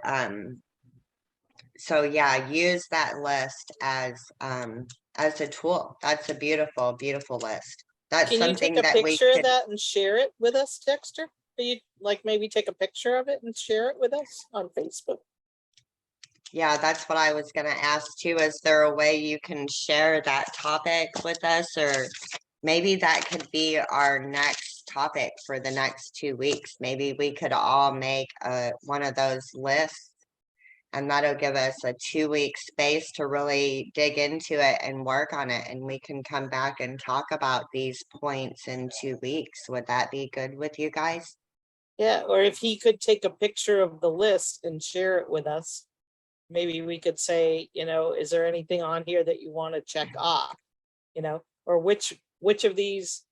so yeah, use that list as a tool. That's a beautiful, beautiful list. That's Can you take something a that we picture of could, that and share it with us, Dexter? Can you like maybe take a picture of it and share it with us on Facebook? yeah, that's what I was gonna ask too. Is there a way you can share that topic with us, or maybe that could be our next topic for the next 2 weeks? Maybe we could all make one of those lists, and that'll give us a 2 week space to really dig into it and work on it, and we can come back and talk about these points in 2 weeks. Would that be good with you guys? Yeah, or if he could take a picture of the list and share it with us, maybe we could say, is there anything on here that you want to check off? Or which of these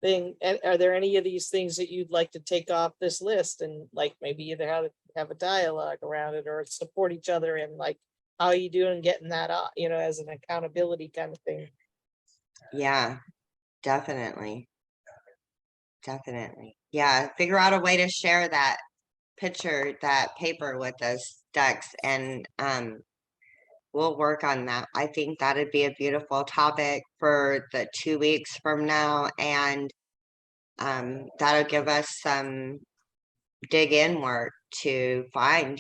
are there any of these things that you'd like to take off this list, and like maybe either have a dialogue around it or support each other in like, how are you doing getting that off, as an accountability kind of thing. Yeah, definitely. Definitely. Yeah, figure out a way to share that picture, that paper with us, Dex, and we'll work on that. I think that'd be a beautiful topic for the 2 weeks from now, and that'll give us some dig in work to find,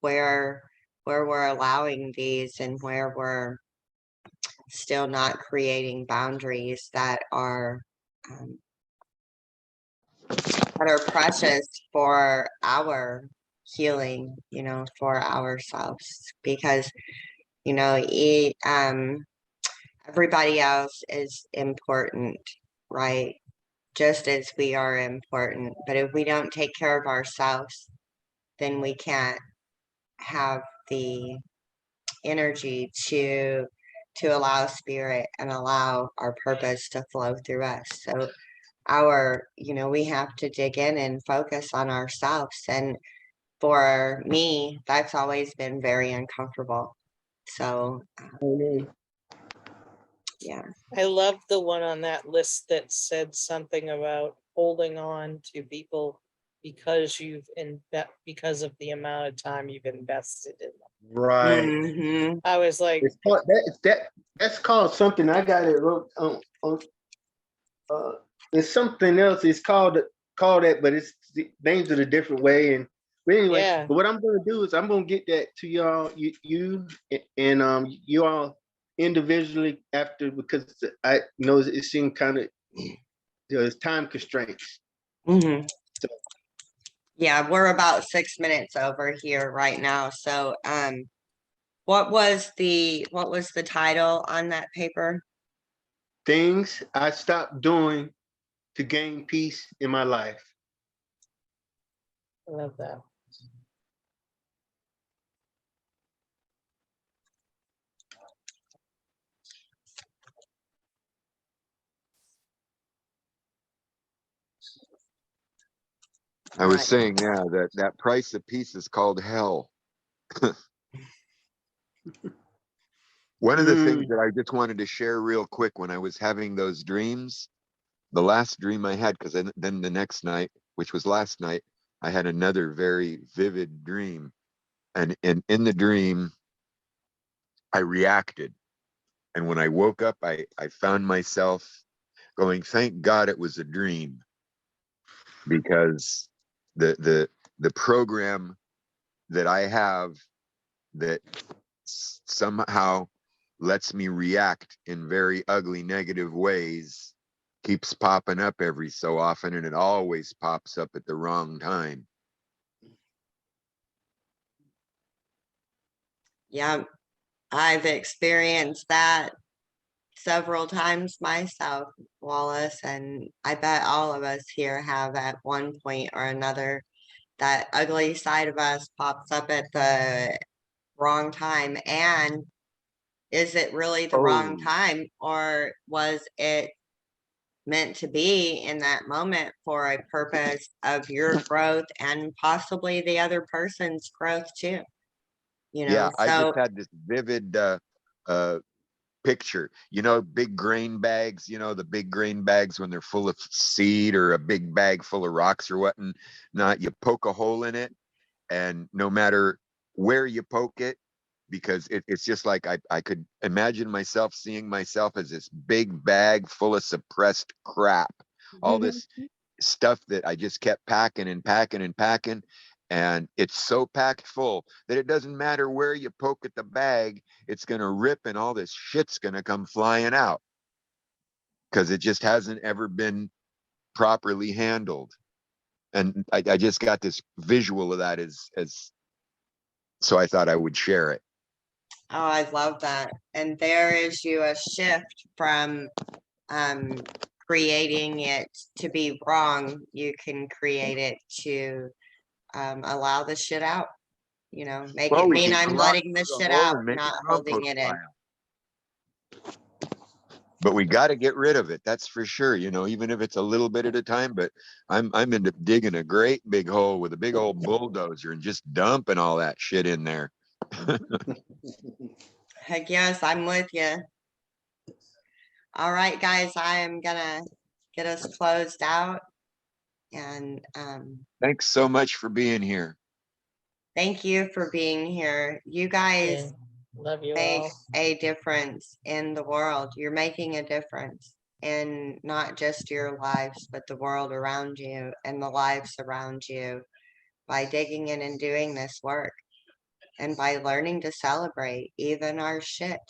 where we're allowing these and where we're still not creating boundaries um, that are precious for our healing, for ourselves, because everybody else is important, right? Just as we are important. But if we don't take care of ourselves, then we can't have the energy to allow spirit and allow our purpose to flow through us. So we have to dig in and focus on ourselves. And for me, that's always been very uncomfortable. So yeah. I love the one on that list that said something about holding on to people because because of the amount of time you've invested in them. Right. Mhm. I was like, It's called, that's called something. I got it wrote on it's something else. It's called that, but it's the names it a different way. And but anyway, yeah, but what I'm gonna do is I'm gonna get that to y'all, you and you all individually after, because I know it seemed kind of there's time constraints. Mhm. So, Yeah, we're about 6 minutes over here right now. So what was the title on that paper? things I stopped doing to gain peace in my life. I love that. I was Right. saying, yeah, that price of peace is called hell. One of the things that I just wanted to share real quick when I was having those dreams, the last dream I had, because then the next night, which was last night, I had another very vivid dream. And in the dream, I reacted. And when I woke up, I found myself going, thank God it was a dream, because the program that I have that somehow lets me react in very ugly, negative ways keeps popping up every so often, and it always pops up at the wrong time. Yeah, I've experienced that several times myself, Wallace, and I bet all of us here have at one point or another. That ugly side of us pops up at the wrong time. And is it really the wrong Oh, time, or was it meant to be in that moment for a purpose of your growth and possibly the other person's growth too? yeah, I just So had this vivid uh picture, big grain bags, the big grain bags when they're full of seed, or a big bag full of rocks or what, and not, you poke a hole in it, and no matter where you poke it, because it's just like I could imagine myself seeing myself as this big bag full of suppressed crap, all this stuff that I just kept packing and packing and packing. And it's so packed full that it doesn't matter where you poke at the bag, it's going to rip and all this shit's going to come flying out, because it just hasn't ever been properly handled. And I just got this visual of that, as so I thought I would share it. oh, I love that. And there is you a shift from um creating it to be wrong. You can create it to allow the shit out, make Well, it we mean can I'm throw it letting the through the shit hole out, and make a not holding compost it in. pile. But we got to get rid of it. That's for sure. Even if it's a little bit at a time. But I'm into digging a great big hole with a big old bulldozer and just dumping all that shit in there. Heck yes, I'm with you. All right, guys, I am gonna get us closed out, and Thanks so much for being here. thank you for being here. You Yeah, guys love you make all. a difference in the world. You're making a difference in not just your lives, but the world around you and the lives around you by digging in and doing this work, and by learning to celebrate even our shit.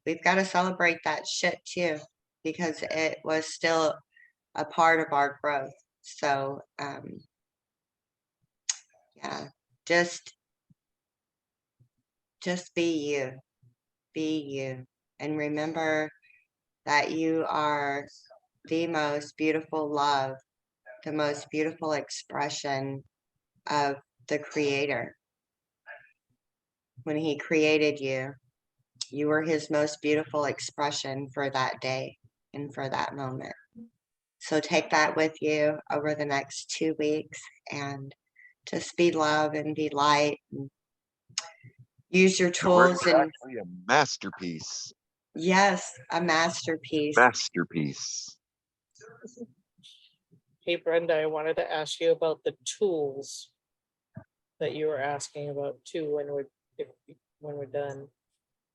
We've got to celebrate that shit too, because it was still a part of our growth. So, yeah, just be you, and remember that you are the most beautiful love, the most beautiful expression of the Creator. When He created you, you were His most beautiful expression for that day and for that moment. So take that with you over the next 2 weeks, and just be love and be light, and use your The word tools. is And actually a masterpiece. yes, a masterpiece. Masterpiece. Hey Brenda, I wanted to ask you about the tools that you were asking about too when we're done.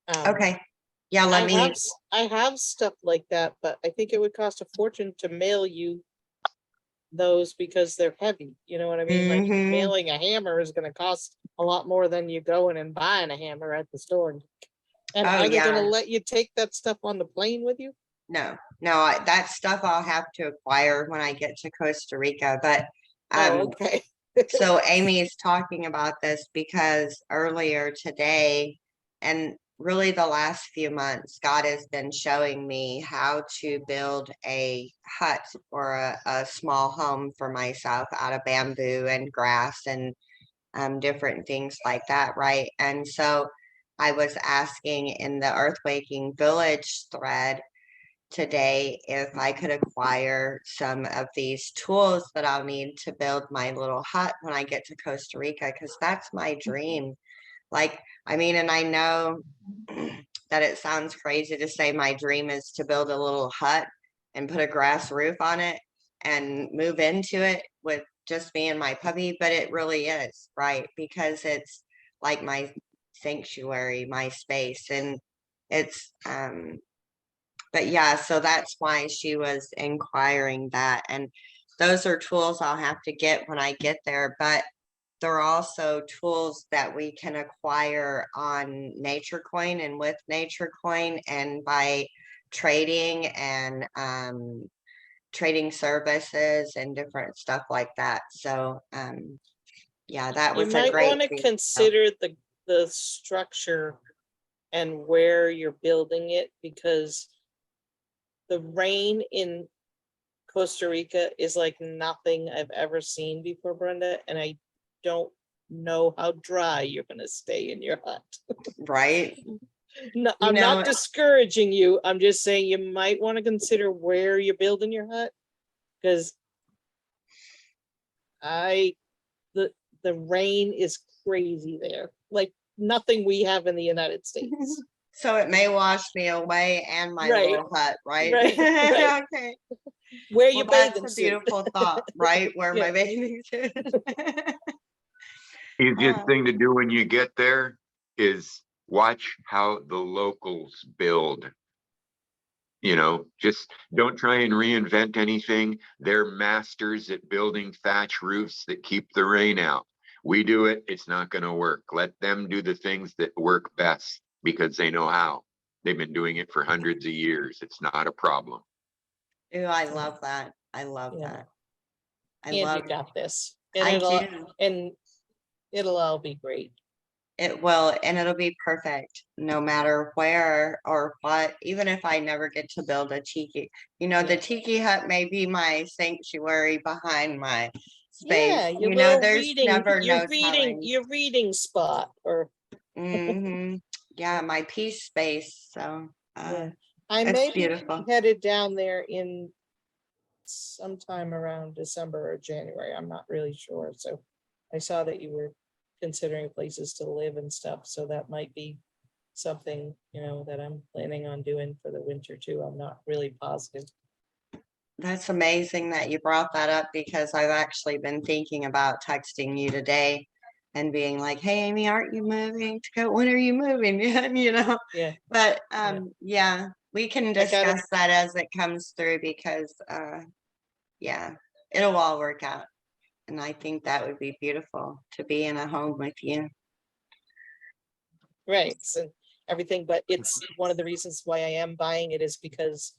Okay. Yeah, I have stuff like that, but I think it would cost a fortune to mail you those because they're heavy. You know what I mean? Like Mhm. mailing a hammer is going to cost a lot more than you going and buying a hammer at the store. And Oh, are they going to yeah. let you take that stuff on the plane with you? No, that stuff I'll have to acquire when I get to Costa Rica. But Oh, okay. so Amy's talking about this because earlier today, and really the last few months, God has been showing me how to build a hut or a small home for myself out of bamboo and grass and different things like that, right? And so I was asking in the Earthwaking Village thread today if I could acquire some of these tools that I'll need to build my little hut when I get to Costa Rica, because that's my dream. Like, I mean, and I know that it sounds crazy to say my dream is to build a little hut and put a grass roof on it and move into it with just me and my puppy, but it really is, right? Because it's like my sanctuary, my space. And it's, but yeah, so that's why she was inquiring that. And those are tools I'll have to get when I get there. But they're also tools that we can acquire on NatureCoin and with NatureCoin and by trading and trading services and different stuff like that. So yeah, that You was a might great want to thing. consider the structure and where you're building it, because the rain in Costa Rica is like nothing I've ever seen before, Brenda, and I don't know how dry you're gonna stay in your hut. Right. No, You I'm know, not discouraging you. I'm just saying you might want to consider where you're building your hut. Because the rain is crazy there. Like nothing we have in the United States. so it may wash me away and my Right, little hut, right? right, right. Okay. Wear Well, your that's bathing a suit. beautiful thought, right? Where Yeah. my bathing suit. Easiest Uh, thing to do when you get there is watch how the locals build. You know, just don't try and reinvent anything. They're masters at building thatch roofs that keep the rain out. We do it, it's not going to work. Let them do the things that work best because they know how. They've been doing it for hundreds of years. It's not a problem. Ooh, I love that. I love Yeah. that. I And you love got this. And I do. it'll all be great. It will, and it'll be perfect no matter where or what, even if I never get to build a tiki. You know, the Yeah. tiki hut may be my sanctuary behind my space. Yeah, your You know, little there's reading, never no telling. your reading spot, or Yeah, my peace space. So yeah. I it's may be beautiful. headed down there in sometime around December or January. I'm not really sure. So I saw that you were considering places to live and stuff. So that might be something, that I'm planning on doing for the winter too. I'm not really positive. That's amazing that you brought that up because I've actually been thinking about texting you today and being like, "Hey, Amy, aren't you moving to go? When are you moving?" You know. Yeah. But yeah, we can I gotta- discuss that as it comes through because yeah, it'll all work out. And I think that would be beautiful to be in a home with you. Right. So everything, but it's one of the reasons why I am buying it is because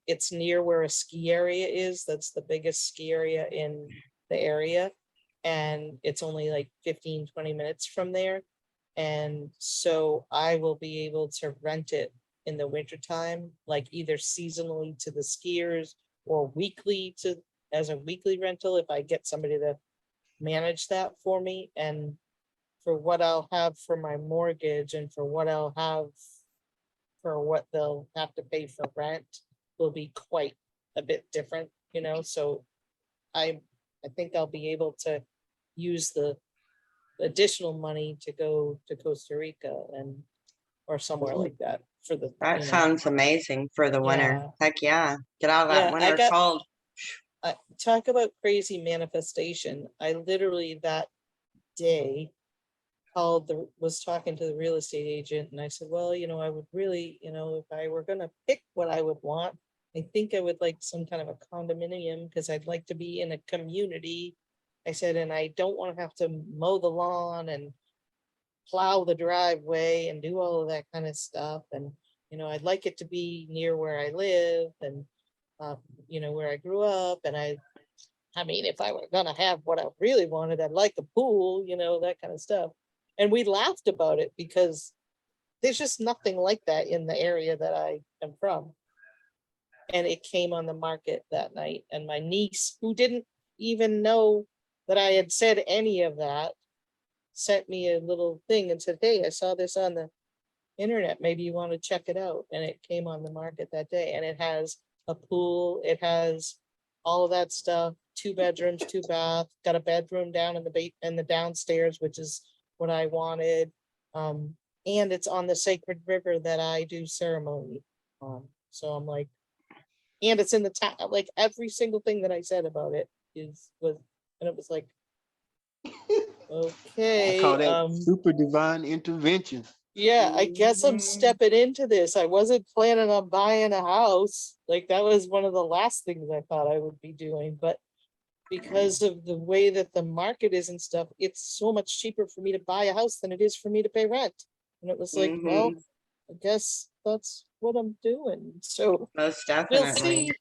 it's near where a ski area is. That's the biggest ski area in the area. And it's only like 15-20 minutes from there. And so I will be able to rent it in the wintertime, like either seasonally to the skiers or weekly as a weekly rental if I get somebody to manage that for me. And for what I'll have for my mortgage and for what I'll have for what they'll have to pay for rent will be quite a bit different, so I think I'll be able to use the additional money to go to Costa Rica or somewhere like that for the, That sounds amazing for the winter. Yeah. Heck yeah. Get out of that Yeah, I winter got- cold. talk about crazy manifestation. I literally that day was talking to the real estate agent and I said, well, I would really, if I were gonna pick what I would want, I think I would like some kind of a condominium because I'd like to be in a community. I said, and I don't want to have to mow the lawn and plow the driveway and do all of that kind of stuff. And, I'd like it to be near where I live and, where I grew up. And I mean, if I were gonna have what I really wanted, I'd like a pool, that kind of stuff. And we laughed about it because there's just nothing like that in the area that I am from. And it came on the market that night. And my niece, who didn't even know that I had said any of that, sent me a little thing and said, hey, I saw this on the internet. Maybe you want to check it out. And it came on the market that day. And it has a pool, it has all of that stuff, 2 bedrooms, 2 bath, got a bedroom down in the downstairs, which is what I wanted. And it's on the sacred river that I do ceremony on. So I'm like, and it's in the town, like every single thing that I said about it and it was like, I call Okay, that super divine intervention. yeah, I guess I'm Mhm. stepping into this. I wasn't planning on buying a house. Like that was one of the last things I thought I would be doing, but because of the way that the market is and stuff, it's so much cheaper for me to buy a house than it is for me to pay rent. And it was like, well, Mhm. I guess that's what I'm doing. So Most we'll definitely. see.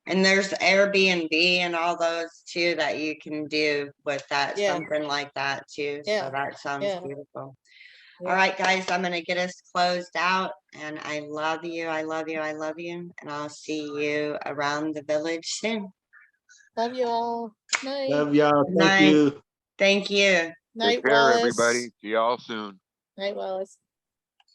And there's Airbnb and all those too that you can do with that, Yeah, something like that too. So yeah, that sounds yeah. beautiful. Yeah. All right, guys, I'm gonna get us closed out and I love you. I love you. I love you. And I'll see you around the village soon. Love you all. Night. Love y'all. Good Thank night. you. Thank you. Night, Take care, Wallace. everybody. See y'all soon. Night, Wallace.